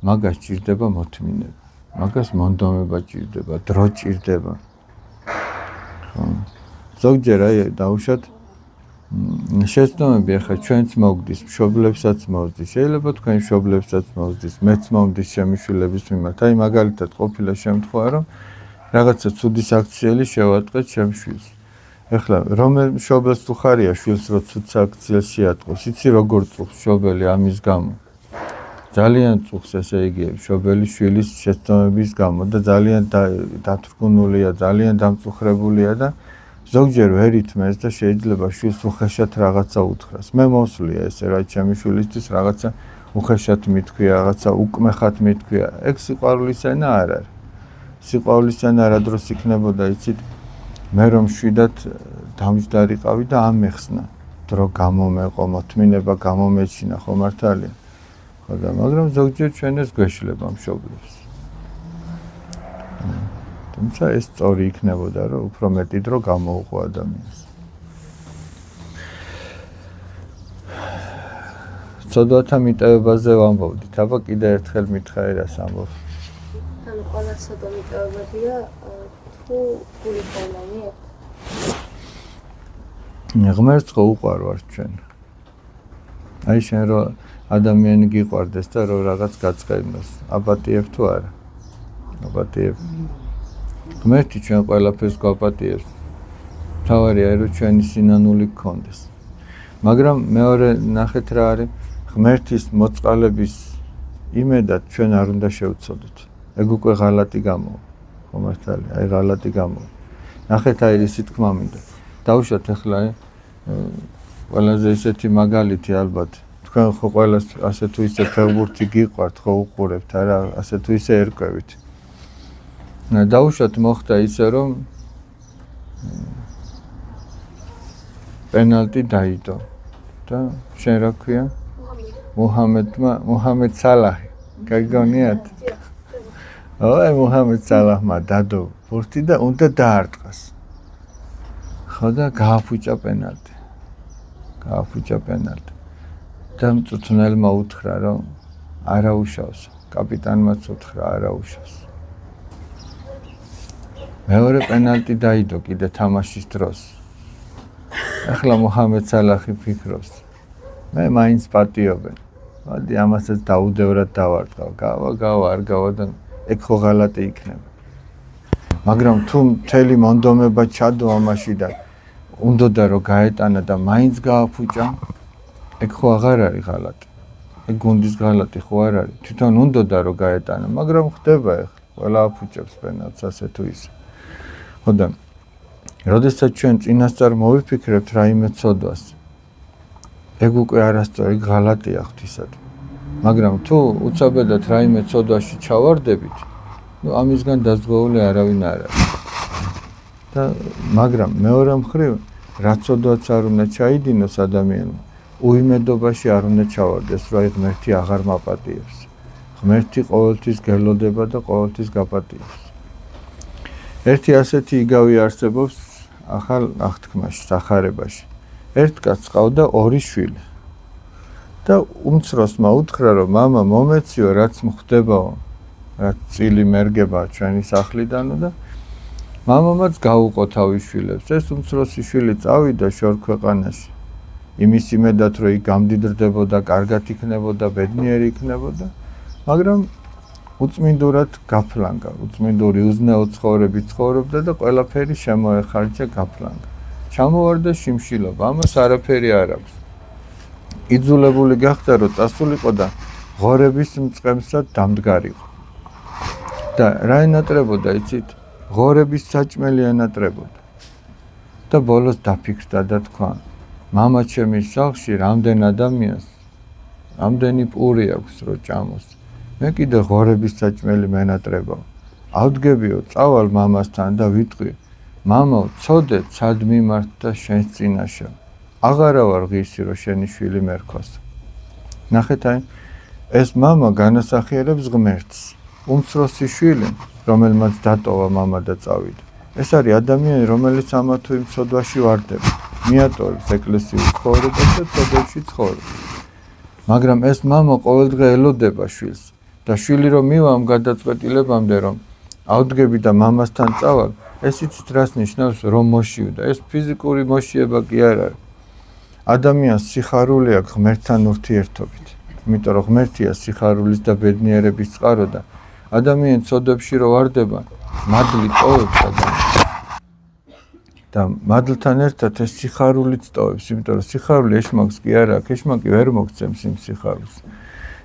მაგას ჭირდება მოთმინება. მაგას მონდომება ჭირდება, დრო ჭირდება. ხო. ზოგჯერ აი დაუშვათ შეცდომები ახლა ჩვენც მოგდის, მშობლებსაც მოვდის. შეიძლება თქვენ მშობლებსაც მოვდის, მეც მომდის შემიშვილების მიმართ. აი მაგალითად ყოფილა შემთხვევა, რომ რაღაცა ცუდი საქციელი შევატყეთ შემშვილს. ეხლა რომელ მშობელს თუ ხარია შვილს რო ცუდ საქციელს შეატყოს, იცი როგორ წუხს მშობელი ამის გამო. ძალიან წუხს ესე იგი მშობელი შვილის შეცდომების გამო და ძალიან დათრგუნულია, ძალიან დამწუხრებულია და ზოგჯერ ვერ ითმეს და შეიძლება შვილს უხეშად რაღაცა უთხრას. მე მოსვლია ესე რა ჩემი შვილისთვის რაღაცა უხეშად მithქვია, რაღაცა უკმეხად მithქვია. ეგ სიყვარულის ენა არ არის. სიყვარულის ენა რა დროს იქნებოდა, იცით? მე რომ შვიდად დამჯდარიყავი და ამეხსნა. დრო გამომეყო, მოთმინება გამომეჩინა, ხო მართალია? ხო და მაგრამ ზოგჯერ ჩვენ ეს გვეშლება მშობლებს. თუმცა ეს სწორი იქნებოდა, რომ უფრო მეტი დრო გამოუყო ადამიანს. ცოდვათა მიტევებაზე ვამბობდით, აბა კიდე ერთხელ მითხარი რას ამბობ. ანუ ყველა ცოდვა მიტევებადია თუ გული ხოლმე? ღმერთს ხო უყვარვარ ჩვენ. აი შენ რომ ადამიანი გიყვარდეს და რომ რაღაც გაწყენოს, აპატიებ თუ არა? აპატიებ. ღმერთი ჩვენ ყველაფერს გვაპატიებს. თავარია რომ ჩვენი სინანული გქონდეს. მაგრამ მეორე ნახეთ რა არის, ღმერთის მოწყალების იმედად ჩვენ არ უნდა შევცოდოთ. ეგ უკვე ღალატი გამოვა. ხო მართალია, აი ღალატი გამოვა. ნახეთ აი ისი თქმა მინდა. დავუშვათ ახლა ყველაზე ესეთი მაგალითი ალბათ. თქვენ ხო ყველას ასე თუ ისე ფეხბურთი გიყვართ, ხო უყურებთ არა, ასე თუ ისე ერკვევით. დავუშვათ მოხდა ისე რომ პენალტი დაიდო და შენ რა ქვია? მუჰამედ სალაჰი. გაგონიათ? აი მუჰამედ სალაჰმა დადო ბურთი და უნდა დაარტყას. ხო და გააფუჭა პენალტი. და მწვრთნელმა უთხრა რომ არა უშავს, კაპიტანმაც უთხრა არა უშავს. მეორე პენალტი დაიდო კიდე თამაშის დროს. ახლა მუჰამედ სალაჰი ფიქრობს, მე მაინც პატიობენ. მოდი ამასაც დაუდევრად დავარტყავ. გავა არ გავა და ეგ ხო ღალატი იქნება. მაგრამ თუ მთელი მონდომება ჩადო ამაში და უნდოდა რომ გაეტანა და მაინც გააფუჭა, ეგ ხო აღარ არის ღალატი. ეგ გუნდის ღალატი ხო არ არის. თვითონ უნდოდა რომ გაეტანა, მაგრამ ხდება ეხლა. ყველა აფუჭებს პენალტს ასე თუ ისე. ხო და როდესაც ჩვენ წინასწარ მოვიფიქრებთ რაიმე ცოდვას, ეგ უკვე არასწორი ღალატია ღვთისადმი. მაგრამ თუ უცაბედად რაიმე ცოდვაში ჩავარდებით, ნუ ამისგან დაზღვეული არავინ არ არის. და მაგრამ მეორე მხრივ რა ცოდვაც არ უნდა ჩაიდინოს ადამიანმა, უიმედობაში არ უნდა ჩავარდეს, რომ აი ღმერთი აღარ მაპატიებს. ღმერთი ყოველთვის გელოდება და ყოველთვის გაპატიებს. ერთი ასეთი იგავი არსებობს ახალ აღთქმაში, სახარებაში. ერთ კაცს ყავდა ორი შვილი. და უმცროსმა უთხრა, რომ მამა მომეციო, რაც მხდებაო, რაც წილი მერგება ჩვენი სახლიდანო და მამამაც გაუყო თავის შვილებს. ეს უმცროსი შვილი წავიდა შორ ქვეყანაში. იმის იმედად, რომ იქ გამდიდრდებოდა, კარგად იქნებოდა, ბედნიერი იქნებოდა, მაგრამ უწმინდურად გაფლანგა, უწმინდური უზნეო ცხოვრებით ცხოვრობდა და ყველაფერი შემოეხარჯა გაფლანგა. ჩამოვარდა შიმშილობა, ამას არაფერი არ აქვს. იძულებული გახდა, რომ წასულიყო და ღორების მწყემსად დამდგარიყო. და რა ენატრებოდა, იცით? ღორების საჭმელი ენატრებოდა. და ბოლოს დაფიქრდა და თქვა, მამა ჩემის სახლში რამდენ ადამიანს, რამდენი პური აქვს, რომ ჭამოს. მე კიდე ღორების საჭმელი მენატრებავ. ავდგებიო, წავალ მამასთან და ვიტყვი, მამაო, ცოდე, ცად მიმართა შენს წინაშე. აღარა ვარ ღირსი, რომ შენი შვილი მერქოს. ნახეთ აი, ეს მამა განასახიერებს ღმერთს. უმცროსი შვილი, რომელმაც დატოვა მამა და წავიდა. ეს არის ადამიანი, რომელიც ამა თუ იმ ცოდვაში ვარდება. მიატოვებს ეკლესიურ ცხოვრებას და ცოდვებში ცხოვრობს. მაგრამ ეს მამა ყოველდღე ელოდება შვილს და შვილი რომ მივა ამ გადაწყვეტილებამდე, რომ ავდგები და მამასთან წავალ, ეს იცით რას ნიშნავს, რომ მოშივდა. ეს ფიზიკური მოშიება კი არ არის. ადამიანს სიხარული აქვს ღმერთთან ურთიერთობით. იმიტომ რომ ღმერთია სიხარულის და ბედნიერების წყარო და ადამიანი ცოდვებში რო ვარდება, მადლი ტოვებს და მადლთან ერთად ეს სიხარულიც ტოვებს, იმიტომ რომ სიხარული ეშმაკს კი არ აქვს, ეშმაკი ვერ მოგცემს იმ სიხარულს.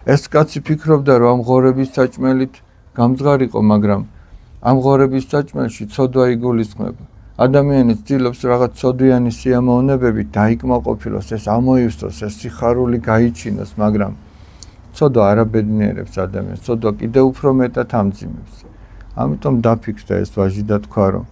ეს კაცი ფიქრობდა, რომ ამ ღორების საჭმელით გამძღარიყო, მაგრამ ამ ღორების საჭმელში ცოდვა იგულისხმება. ადამიანი ცდილობს რაღაც ცოდვიანი სიამოვნებებით დაიკმაყოფილოს, ეს ამოივსოს, ეს სიხარული გაიჩინოს, მაგრამ ცოდვა არაბედნიერებს ადამიანს, ცოდვა კიდევ უფრო მეტად ამძიმებს. ამიტომ დაფიქრდა ეს ვაჟი და თქვა, რომ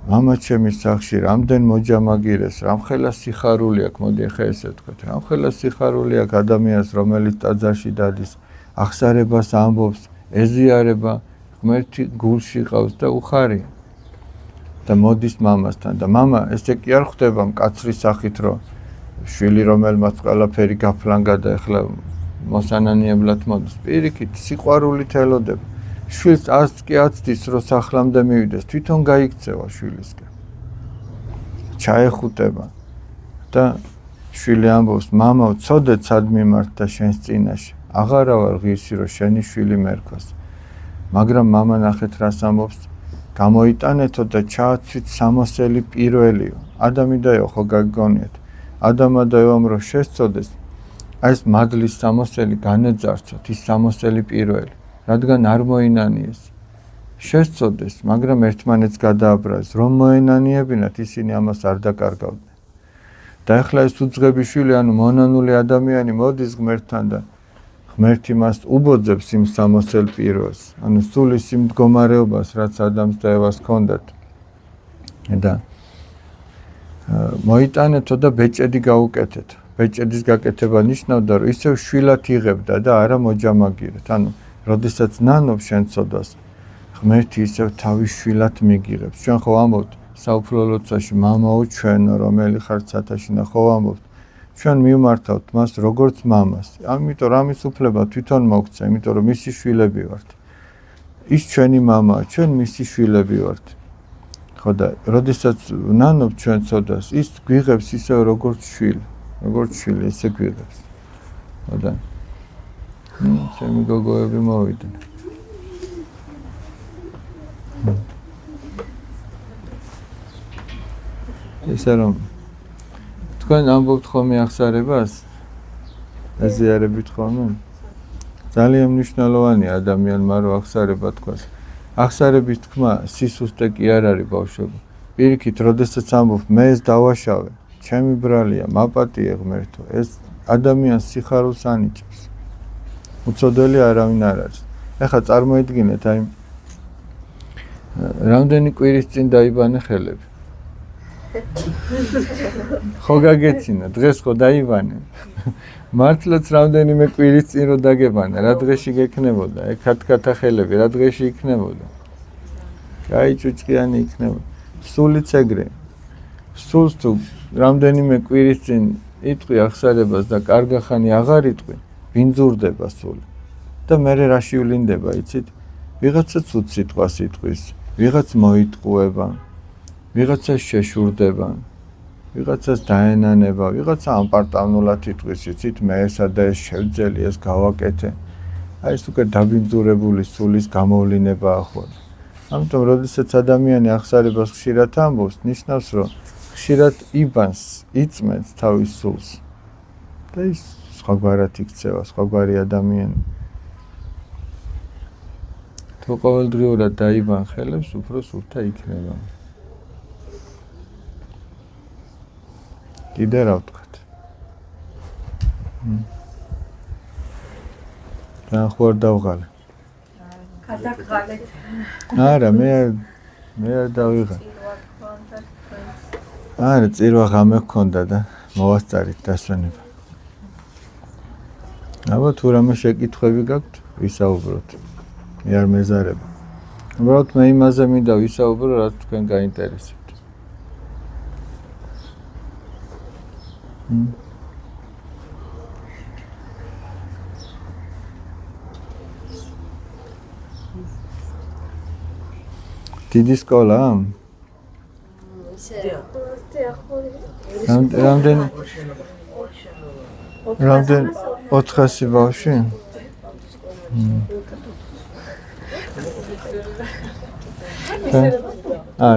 მამა ჩემის სახში რამდენ მოჯამაგირეს, რამხელა სიხარული აქვს, მოდი ახლა ესე ვთქვათ, რამხელა სიხარული აქვს ადამიანს, რომელიც ტაძარში დადის, აღსარებას ამბობს, ეზიარება, ღმერთი გულში ყავს და უხარია. და მოდის მამასთან და მამა ესე კი არ ხვდება მკაცრის სახით, რომ შვილი რომელმაც ყველაფერი გაფლანგა და ახლა მოსანანიებლად მოდის, პირიქით სიყვარულით ელოდება. შვილს ას კი აცდის, რომ სახლამდე მივიდეს, თვითონ გაიქცევა შვილისკენ. ჩაეხუტება და შვილი ამბობს, მამაო, ცოდე, ცად მიმართა შენს წინაშე. აღარა ვარ ღირსი, რომ შენი შვილი მერქოს. მაგრამ მამა ნახეთ რას ამბობს, გამოიტანეთო და ჩააცვით სამოსელი პირველიო. ადამი და ევო ხო გაგგონიათ. ადამა და ევამ რომ შესწოდეს, ეს მადლის სამოსელი განეძარცოთ, ის სამოსელი პირველი. რადგან არ მოინანიეს. შესწოდეს, მაგრამ ერთმანეთს გადააბრაზეს, რომ მოენანიებინათ, ისინი ამას არ დაკარგავდნენ. და ახლა ეს უძღები შვილი, ანუ მონანული ადამიანი მოდის ღმერთთან და ღმერთი მას უბოძებს იმ სამოსელ პიროს, ანუ სულ ის იმ მდგომარეობას, რაც ადამს და ევას ჰქონდათ. და მოიტანეთო და ბეჭედი გაუკეთეთ. ბეჭედის გაკეთება ნიშნავდა, რომ ისევ შვილად იღებდა და არა მოჯამაგირეთ. ანუ როდესაც ნანობს შენ ცოდვას, ღმერთი ისევ თავის შვილად მიგიღებს. ჩვენ ხო ამბობთ საუფლო ლოცვაში, მამაო ჩვენო, რომელი ხარ ცათაშინა, ხო ამბობთ. ჩვენ მივმართავთ მას როგორც მამას. ამიტომ ამის უფლება თვითონ მოგცა, იმიტომ რომ მისი შვილები ვართ. ის ჩვენი მამაა, ჩვენ მისი შვილები ვართ. ხო და როდესაც ნანობთ ჩვენ ცოდვას, ის გვიღებს ისევ როგორც შვილი, როგორც შვილი ესე გვიღებს. ხო და ჩემი გოგოები მოვიდნენ. ესე რომ თქვენ ამბობთ ხოლმე აღსარებას, ეზიარებით ხოლმე. ძალიან მნიშვნელოვანია ადამიანმა რომ აღსარება თქვას. აღსარების თქმა სისუსტე კი არ არის ბავშვებო. პირიქით, როდესაც ამბობ, მე ეს დავაშავე, ჩემი ბრალია, მაპატიე ღმერთო, ეს ადამიანს სიხარულს ანიჭებს. უცოდველი არავინ არ არის. ეხლა წარმოიდგინეთ, აი რამდენი კვირის წინ დაიბანე ხელები. ხო გაგეცინა, დღეს ხო დაიბანე. მართლაც რამდენიმე კვირის წინ რო დაგებანა, რა დღეში გექნებოდა? ეკათკათა ხელები, რა დღეში იქნებოდა? კაი ჭუჭყიანი იქნებოდა. სულიც ეგრე. სულს თუ რამდენიმე კვირის წინ იტყვი აღსარებას და კარგახანი აღარ იტყვი, ბინძურდება სული. და მერე რა შივლინდება, იცით? ვიღაცა ცუდ სიტყვას იტყვის, ვიღაც მოიტყუება, ვიღაცა შეშურდება, ვიღაცას დაენანება, ვიღაცა ამპარტავნულად იტყვის, იცით, მე ესა და ეს შევძელი, ეს გავაკეთე. აი ეს უკვე დაბინძურებული სულის გამოვლინებაა ხოლმე. ამიტომ როდესაც ადამიანი აღსარებას ხშირად ამბობს, ნიშნავს, რომ ხშირად იბანს, იწმენს თავის სულს. და ის სხვაგვარად იქცევა, სხვაგვარი ადამიანი. თუ ყოველდღიურად დაიბან ხელებს, უფრო სუფთა იქნება. კიდე რა ვთქვათ? და ხوار დავღალე. გადაგღალეთ. არა, მე არ დავიღალე. არა, წირვა ღამე გქონდა და მოვასწარით დასვენება. აბა თუ რამე შეკითხვები გაქვთ, ვისაუბროთ. მე არ მეზარება. უბრალოდ მე იმაზე მინდა ვისაუბრო, რაც თქვენ გაინტერესებთ. დიდი სკოლა? რამდენი 400 ბავშვი?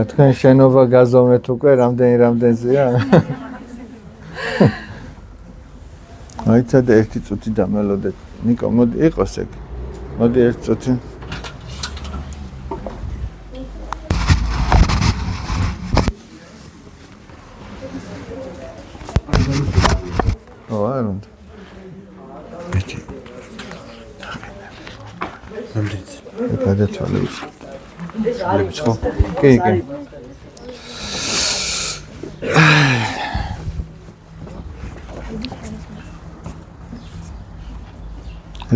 თქვენ შენობა გაზომეთ უკვე რამდენზეა? აიცადე ერთი წუთი დამელოდეთ. ნიკო, მოდი იყოს ეგ. მოდი ერთი წუთი. არ უნდა. ბიჭი. რამდენიც? გადაცვალე ის. ხო? კი.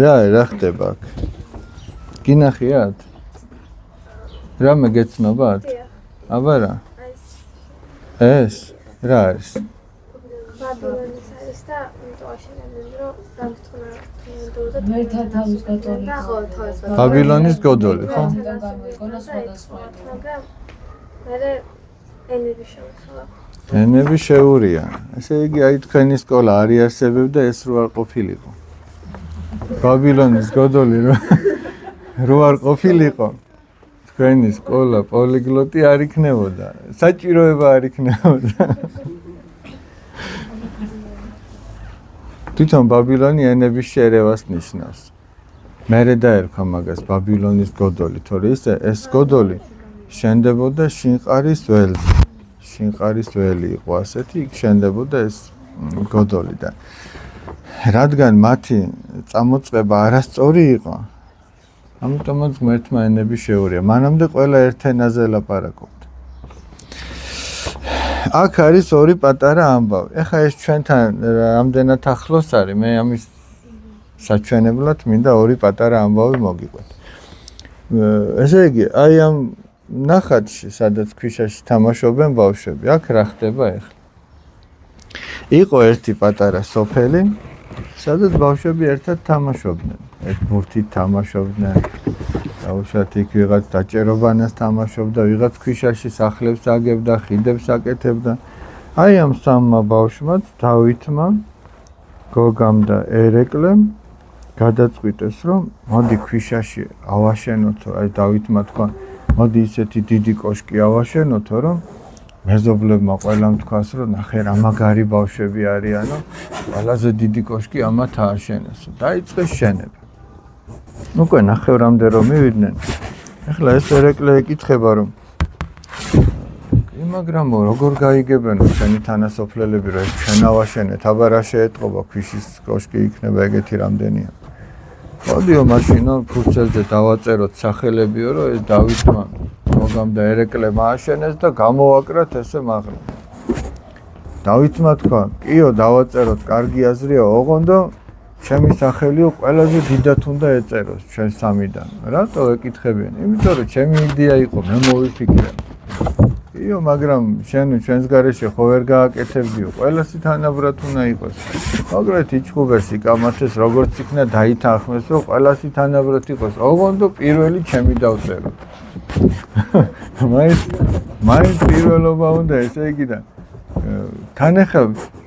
რა ხდება აქ? გინახიათ? რამე გეცნობათ? აბა რა? ეს რა არის? ბაბილონის არის და ინტუაშენებენ რომ დამთხოვნა მერთან თავის გოდოლი. ხო, თავის გოდოლი. ბაბილონის გოდოლი, ხო? გამოიგონა სხვადასხვა. მაგრამ მე ენები შევცვალა. ენები შეურია. ესე იგი, აი თქვენი სკოლა არ იარსებებდა, ეს რო არ ყოფილიყო. ბაბილონის გოდოლი რო არ ყოფილიყო. თქვენი სკოლა პოლიგლოტი არ იქნებოდა. საჭიროება არ იქნებოდა. თვითონ ბაბილონი ენების შერევას ნიშნავს. მერე დაერქვა მაგას ბაბილონის გოდოლი, თორე ეს გოდოლი შენდებოდა შინყარის ველზე. შინყარის ველი იყო ასეთი, იქ შენდებოდა ეს გოდოლი და რადგან მათი წამოწყება არასწორი იყო, ამიტომაც ღმერთმა ენები შეურია. მანამდე ყველა ერთ ენაზე ლაპარაკობდა. აქ არის ორი პატარა ამბავი. ეხა ეს ჩვენთან რამდენად ახლოს არის, მე ამის საჩვენებლად მინდა ორი პატარა ამბავი მოგიყვეთ. ესე იგი, აი ამ ნახატში, სადაც ქვიშაში თამაშობენ ბავშვები, აქ რა ხდება ეხლა? იყო ერთი პატარა სოფელი, სადაც ბავშვები ერთად თამაშობდნენ. ერთ ბურთით თამაშობდნენ. დაუშვათ იქ ვიღაც დაჭერობანას თამაშობდა, ვიღაც ქვიშაში სახლებს აგებდა, ხიდებს აკეთებდა. აი ამ სამმა ბავშვმაც დავითმა, გოგამ და ერეკლემ გადაწყვიტეს, რომ მოდი ქვიშაში ავაშენოთო, აი დავითმა თქვა, მოდი ისეთი დიდი კოშკი ავაშენოთო, რომ მეზობლებმა ყველამ თქვას, რომ ნახე რა მაგარი ბავშვები არიანო, ყველაზე დიდი კოშკი ამათ ააშენესო. დაიწყეს შენება. უკვე ნახევრამდე რომ მივიდნენ. ეხლა ეს ერეკლე ეკითხება, რომ მაგრამ როგორ გაიგებენო ჩვენი თანასოფლელები, რომ ჩვენ ავაშენეთ, აბა რა შეეტყობა ქვიშის კოშკი იქნება ეგეთი რამდენია. მოდიო მაშინო ფურცელზე დავაწეროთ სახელებიო, რომ ეს დავითმა მოგამ და ერეკლემ ააშენეს და გამოვაკრათ ესე მაღლა. დავითმა თქვა, კიო დავაწეროთ, კარგი აზრია, ოღონდ ჩემი სახელიო ყველაზე დიდად უნდა ეწეროს ჩვენ სამიდან. რატო ეკითხებიან? იმიტომ რომ ჩემი იდეა იყო, მე მოვიფიქრე. იო, მაგრამ შენ ჩვენს გარეშე ხო ვერ გააკეთებდიო, ყველასი თანაბრად უნდა იყოს. მაგრამ იჩხუბეს იკამათეს, როგორც იქნა დაითანხმეს, რომ ყველასი თანაბრად იყოს. ოღონდ პირველი ჩემი დავწერო. მაინც პირველობა უნდა, ესე იგი და თან ახლა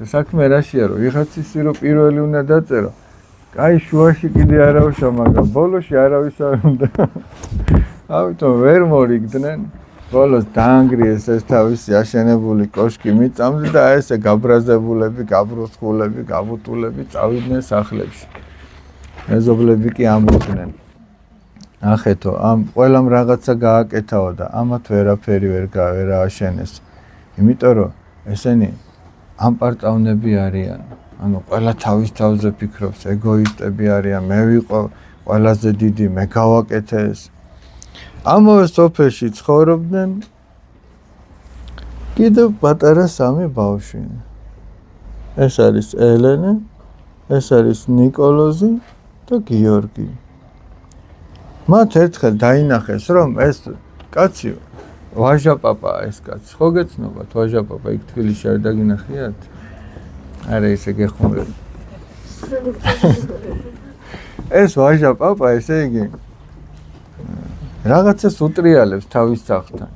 საქმე რაშია, რომ ვიღაცის რო პირველი უნდა დაწერო. კაი შუაში კიდე არავისა, მაგრამ ბოლოში არავის არ უნდა. ამიტომ ვერ მორიგდნენ. ბოლოს დაანგრიეს ეს თავისი აშენებული კოშკი მიწამზე და ესე გაბრაზებულები, გაბროსხულები, გაბუტულები წავიდნენ სახლებში. მეზობლები კი ამბობდნენ. ახეთო, ამ ყველამ რაღაცა გააკეთაო და ამათ ვერაფერი ვერ ააშენეს. იმიტომ რომ ესენი ამპარტავნები არიან. ანუ ყველა თავის თავზე ფიქრობს, ეგოისტები არიან, მე ვიყო, ყველაზე დიდი მე გავაკეთე ეს. ამავე სოფელში ცხოვრობდნენ კიდევ პატარა 3 ბავშვი. ეს არის ელენე, ეს არის ნიკოლოზი და გიორგი. მათ ერთხელ დაინახეს, რომ ეს კაცი ვაჟაპაპა ეს კაცი. ხო გეცნობათ ვაჟაპაპა იქ თბილისში არ დაგინახიათ? არა ისე გეხმარება. ეს ვაჟაპაპა ესე იგი რაღაცას უტრიალებს თავის სახლთან.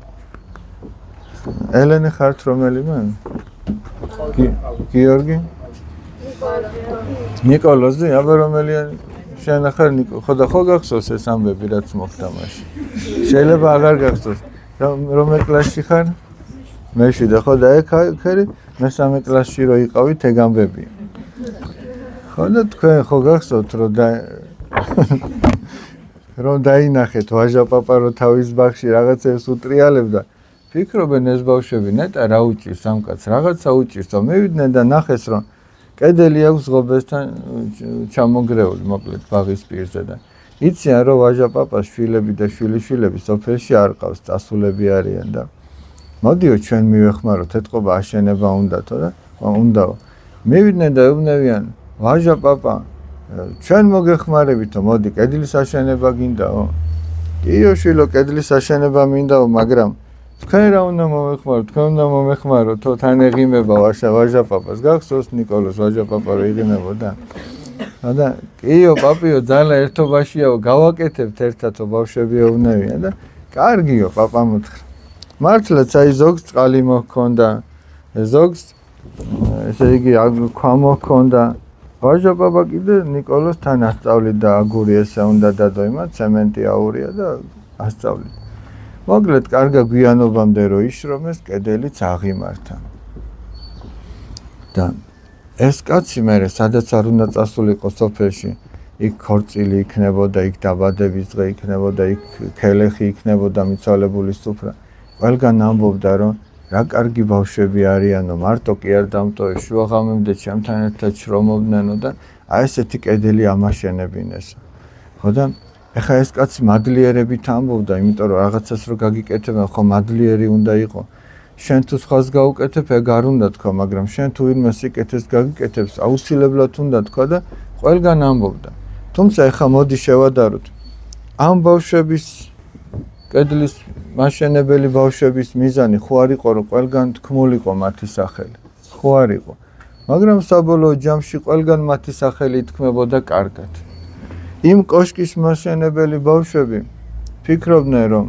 ელენე ხართ რომელიმე? გიორგი? ნიკოლოზი, აბა რომელია? შენ ახლა ხო და ხო გახსოვს ეს ამბები რაც მოხდა მაშინ? შეიძლება აღარ გახსოვს. რომელ კლასში ხარ? მე-7 ხო და ეკერი მე-3 კლასში რო იყავით ეგ ამბები. ხო და თქვენ ხო გახსოვთ რომ დაინახეთ ვაჟაპაპა რო თავის ბაღში რაღაცებს უტრიალებდა. ფიქრობენ ეს ბავშვები ნეტა რა უჭირს ამ კაცს, რაღაცა უჭირსო. მივიდნენ და ნახეს რომ კედელი აქვს ღობესთან ჩამოგრეული, მოკლედ ბაღის პირზე და იციან რომ ვაჟაპაპას შვილები და შვილიშვილები სოფელში არ ყავს, წასულები არიან და მოდიო ჩვენ მივეხმაროთ, ეთყობა აშენება უნდათო და უნდაო. მივიდნენ და ეუბნებიან ვაჟაპაპა ჩვენ მოგეხმარებითო, მოდი კედლის აშენება გინდაო? კიო შვილო, კედლის აშენება მინდაო, მაგრამ თქვენ რა უნდა მომეხმაროთ, თქვენ უნდა მომეხმაროთ, თან ეღიმება ვაჟაპაპას. გახსოვს ნიკოლოზ ვაჟაპაპა რო იღიმებოდა? და კიო პაპიო ძალა ერთობაშიაო, გავაკეთებთ ერთადო ბავშვები ეუბნებიან და კარგიო პაპა მოთხრა. მართლაც აი ზოგს წყალი მოჰქონდა, ზოგს ესე იგი ქვა მოჰქონდა. ვაჟაპაპა კიდე ნიკოლოზ თან ასწავლიდა აგური ესე უნდა დადო იმათ, ცემენტი აურია და ასწავლიდა. მოკლედ კარგა გვიანობამდე რო იშრომეს, კედელიც აღიმართა. და ეს კაცი მერე სადაც არ უნდა წასულიყო სოფელში, იქ ქორწილი იქნებოდა, იქ დაბადების დღე იქნებოდა, იქ ქელეხი იქნებოდა, მიცვალებული სუფრა. ყველგან ამბობდა რომ რა კარგი ბავშვები არიანო, მარტო კი არ დამტოვე, შუაღამემდე ჩემთან ერთად შრომობდნენო და აი ესეთი კედელი ამაშენებინეს. ხო და ეხა ეს კაცი მადლიერებით ამბობდა, იმიტომ რომ რაღაცას რო გაგიკეთებენ, ხო მადლიერი უნდა იყო. შენ თუ სხვას გაუკეთებ, ეგ არ უნდა თქვა, მაგრამ შენ თუ ვინმე სიკეთეს გაგიკეთებს, აუცილებლად უნდა თქვა და ყველგან ამბობდა. თუმცა ეხა მოდი შევადაროთ. ამ ბავშვების კედლის მაშენებელი ბავშვების მიზანი ხო არ იყო რომ ყველგან თქმულიყო მათი სახელი. ხო არ იყო. მაგრამ საბოლოო ჯამში ყველგან მათი სახელი ითქმებოდა კარგად. იმ კოშკის მაშენებელი ბავშვები ფიქრობდნენ რომ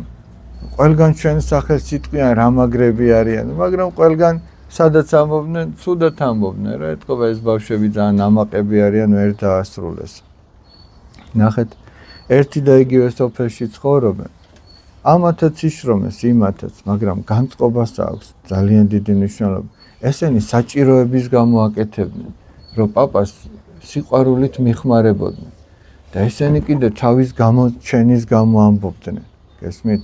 ყველგან ჩვენ სახელს იტყვიან რამაგრები არიან, მაგრამ ყველგან სადაც ამბობდნენ, ცუდად ამბობდნენ, რა ეთქობა ეს ბავშვები ძალიან ამაყები არიან, ვერ დაასრულეს. ნახეთ, ერთი და იგივე სოფელში ცხოვრობენ. ამათაც იშრომეს, იმათაც, მაგრამ განწყობას აქვს ძალიან დიდი მნიშვნელობა. ესენი საჭიროების გამო აკეთებდნენ, რომ პაპას სიყვარულით მიხმარებოდნენ. და ესენი კიდე თავის გამოჩენის გამო ამბობდნენ, გესმით?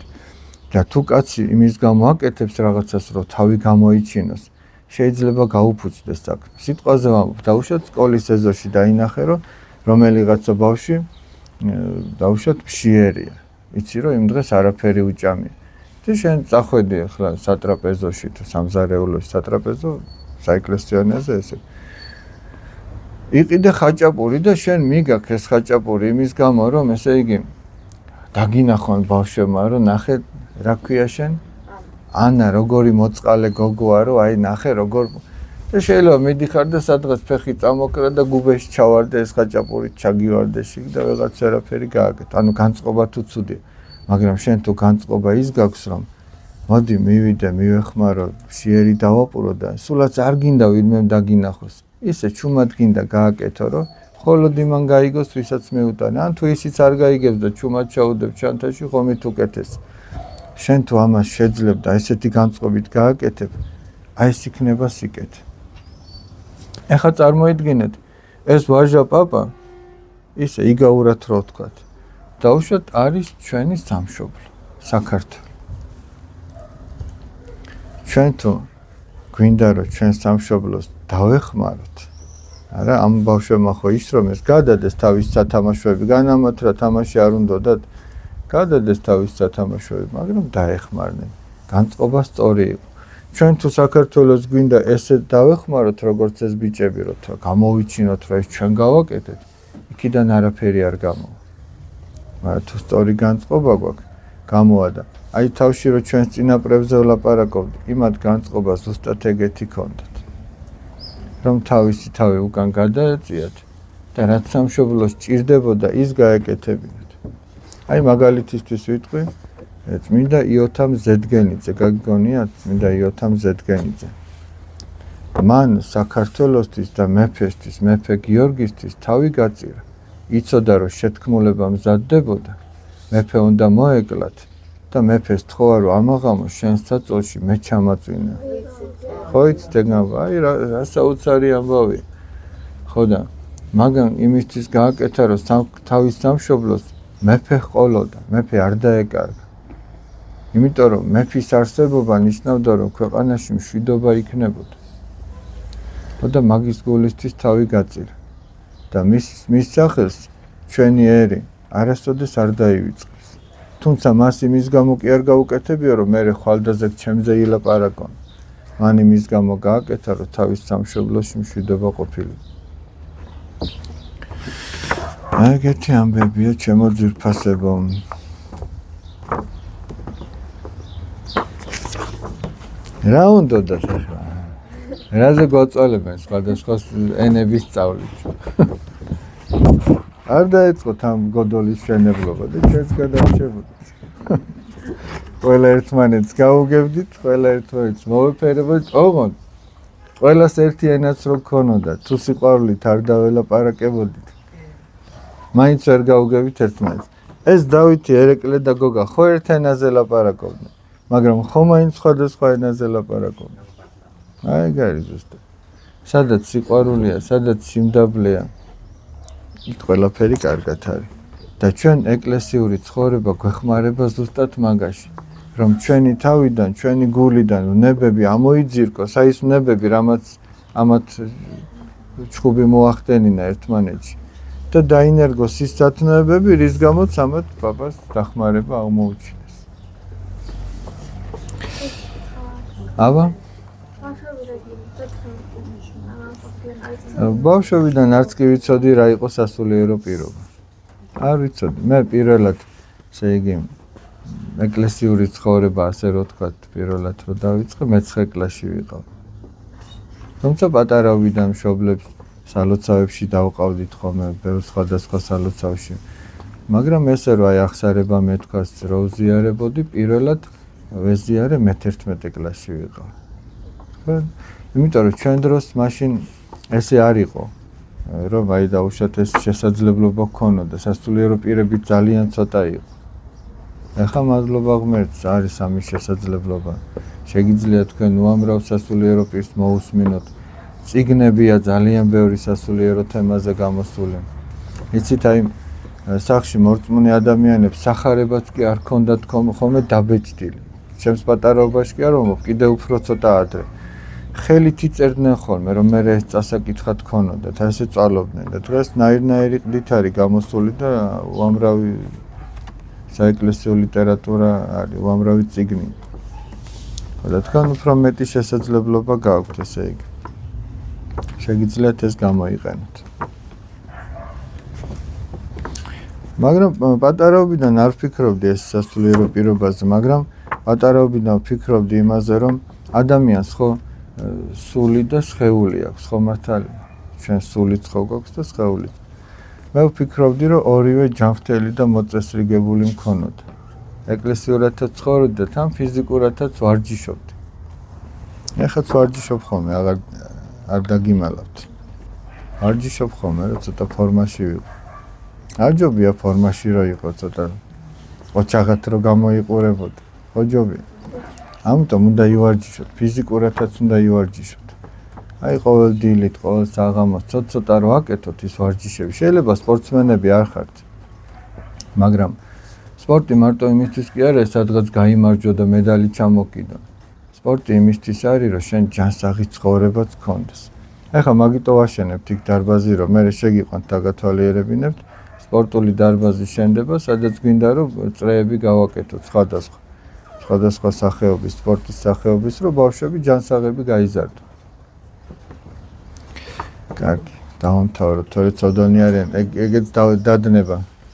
და თუ კაცი იმის გამო აკეთებს რაღაცას, რომ თავი გამოიჩინოს, შეიძლება გაუფუძდეს საქმე. სიტყვაზე ვამბობ, დაუშვათ სკოლის ეზოში დაინახე, რომ რომელიღაცა ბავშვი დაუშვათ მშიერია. იცი რომ იმ დღეს არაფერი უჭამია. და შენ წახვედი ახლა სატრაპეზოში თუ სამზარეულოში სატრაპეზო, საეკლესიო ენაზე ესე. იყიდე ხაჭაპური და შენ მიგაქ ეს ხაჭაპური იმის გამო რომ ესე იგი დაგინახონ ბავშვებმა რომ ნახე რა ქვია შენ? ანა როგორი მოწყალე გოგოა რომ აი ნახე როგორ და შეიძლება მიდიხარ და სადღაც ფეხი წამოკრა და გუბეში ჩავარდე ეს ხაჭაპური ჩაგივარდე შიგ და ვიღაც ვერაფერი გააკეთე. ანუ განწყობა თუ ცუდია, მაგრამ შენ თუ განწყობა ის გაქვს რომ მოდი მივიდე მივეხმარო, მშიერი დავაპურო და სულაც არ გინდა ვინმე დაგინახოს. ისე ჩუმად გინდა გააკეთო რომ ხოლოდ იმან გაიგოს ვისაც მეუტანე. ან თუ ისიც არ გაიგებს და ჩუმად ჩაუდებ ჩანთაში, ხომით უკეთეს. შენ თუ ამას შეძლებ და ესეთი განწყობით გააკეთებ, აი ეს იქნება სიკეთე. ეხლა წარმოიდგინეთ, ეს ვაჟაპაპა ისე იგაურად რო ვთქვათ, დაუშვათ არის ჩვენი სამშობლო, საქართველო. ჩვენ თუ გვინდა რომ ჩვენ სამშობლოს დავეხმაროთ, არა ამ ბავშვებმა ხო ის რომ ეს გადადეს თავის სათამაშოები განამათ რა თამაში არ უნდათ გადადეს თავის სათამაშოები მაგრამ დაეხმარნენ განწყობა სწორი იყო ჩვენ თუ საქართველოს გვინდა ესე დავეხმაროთ როგორც ეს ბიჭები რომ გამოვიჩინოთ რომ ეს ჩვენ გავაკეთეთ იქიდან არაფერი არ გამოვა მაგრამ თუ სწორი განწყობა გვაქვს გამოადა აი თავში რომ ჩვენს წინაპრებზე ვლაპარაკობთ იმათ განწყობა ზუსტად ეგეთი ქონდათ რომ თავისი თავი უკან გადაეწიათ და რაც სამშობლოს ჭირდებოდა ის გაეკეთებინათ აი მაგალითისთვის ვიტყვი წმინდა იოთამ ზედგენიძე გაგიგონიათ წმინდა იოთამ ზედგენიძე მან საქართველოსთვის და მეფესთვის მეფე გიორგისთვის თავი გაწირა იცოდა რომ შეთქმულება მზადდებოდა მეფე უნდა მოეკლათ და მეფეს თხოვა რომ ამაღამოს შენს საწოლში მე ჩამაწვინა ხო იცით აი რა საოცარი ამბავი ხო და მაგრამ იმისთვის გააკეთა რომ თავის სამშობლოს მეფე ჰყოლოდა მეფე არ დაეკარგა იმიტომ რომ მეფის არსებობა ნიშნავდა რომ ქვეყანაში მშვიდობა იქნებოდა ხო და მაგის გულისთვის თავი გაწირა და მის სახელს ჩვენი ერი არასოდეს არ დაივიწყეს თუმცა მას იმის გამო კი არ გაუკეთებია რომ მე ხვალდაზე ჩემზე ილაპარაკონ მან იმის გამო გააკეთა რომ თავის სამშობლოში მშვიდობა ყოფილიყო ეგეთი ამბებია ჩემო ძვირფასებო რა უნდათ ახლა რაზე გვაწოლებენ სხვადასხვა ენების სწავლით არ დაეწყოთ ამ გოდოლის შენებლობა და ჩვენც გადარჩებოდით ყველა ერთმანეთს გაუგებდით ყველა ერთმანეთს მოვეფერებოდით ოღონდ ყველას ერთი ენაც რო გქონოდა თუ სიყვარულით არ დაველაპარაკებოდით მაინც ვერ გაუგებით ერთმანეთს ეს დავითი ერეკლე და გოგა ხო ერთ ენაზე ლაპარაკობდნენ მაგრამ ხო მაინც სხვადასხვა ენაზე ლაპარაკობდნენ აი გარი ზუსტად სადაც სიყვარულია სადაც სიმდაბლეა იქ ყველაფერი კარგად არის და ჩვენ ეკლესიური ცხოვრება გვეხმარება ზუსტად მაგაში რომ ჩვენი თავიდან ჩვენი გულიდან ნებები ამოიძირკოს აი ეს ნებები რამაც ამათ ჩხუბი მოახდენინა ერთმანეთში და დაინერგოს ის სათნოებები რის გამოც ამათ ბაბას დახმარება აღმოუჩინეს აბა ბავშვობიდან არც კი ვიცოდი რა იყო სასულიერო პირობა. არ ვიცოდი. მე პირველად, ესე იგი, ეკლესიური ცხოვრება, ასე რომ ვთქვათ, პირველად რო დავიწყე, მე-9 კლასში ვიყავ. თუმცა პატარაობიდან მშობლებს სალოცავებში დავყავდით ხოლმე, ბევრ სხვადასხვა სალოცავში. მაგრამ ესე რომ აი ახსარება მეთქვას რო ვზიარებოდი, პირველად ვეზიარე მე-11 კლასში ვიყავ. ხო? იმიტომ რომ ჩვენ დროს მაშინ ესე არ იყო რომ აი დაუშვათ ეს შესაძლებლობა გქონოდა სასულიერო პირები ძალიან ცოტა იყო ახლა მადლობა ღმერთს არის ამის შესაძლებლობა შეგიძლიათ თქვენ უამრავ სასულიერო პირს მოусმინოთ წიგნებია ძალიან ბევრი სასულიერო თემაზე გამოსული იცით აი სახში მორწმუნე ადამიანებს სახარებაც კი არ ქონდათ ხოლმე დაბეჭდილი ჩემს პატარაობაში კი არ ვამბობ კიდე უფრო ცოტა ადრე ხელით იწერდნენ ხოლმე რომ მე ეს წასაკითხად ქონოდათ ასე წვალობდნენ და დღეს ნაირ-ნაირი ყდით არის გამოსული და უამრავი საეკლესიო ლიტერატურა არის უამრავი წიგნი და თქვენ უფრო მეტი შესაძლებლობა გაქვთ ესე იგი შეგიძლიათ ეს გამოიყენოთ მაგრამ პატარაობიდან არ ვფიქრობდი ეს სასულიერო პირობაზე მაგრამ პატარაობიდან ვფიქრობდი იმაზე რომ ადამიანს ხო სული და სხეული აქვს ხო მართალია ჩვენ სულიც ხო გვაქვს და სხეულიც მე ვფიქრობდი რომ ორივე ჯანმრთელი და მოწესრიგებული მქონოდა ეკლესიურადაც ცხოვრობდი და თან ფიზიკურადაც ვარჯიშობდი ეხლა ვარჯიშობ ხოლმე არ დაგიმალავთ ვარჯიშობ ხოლმე რომ ცოტა ფორმაში ვიყო არ ჯობია ფორმაში რო იყო ცოტა ოჩაღად რო გამოიყურებოდი ხო ჯობია ამიტომ უნდა ივარჯიშოთ, ფიზიკურადაც უნდა ივარჯიშოთ. აი ყოველ დილით, ყოველ საღამოს ცოტ-ცოტა რო აკეთოთ ის ვარჯიშები. შეიძლება სპორტსმენები არ ხართ. მაგრამ სპორტი მარტო იმისთვის კი არა, სადღაც გაიმარჯვო და медаლი ჩამოკიდო. სპორტი იმისთვის არის, რომ შენ ჯანსაღი ცხოვრებაც გქონდეს. ეხლა მაგიტო ვაშენებთ იქ დარბაზი, რომ მე შეგიყვანთ დაგათვალიერებინებთ სპორტული დარბაზი შენდება, სადაც გვინდა რომ წრეები გავაკეთოთ სხვადასხვა სახეობის სპორტის სახეობის, რომ ბავშვები ჯანსაღები გაიზარდონ. კარგი, დავამთავროთ, თორე ცოდონი არიან, ეგეც დადნება.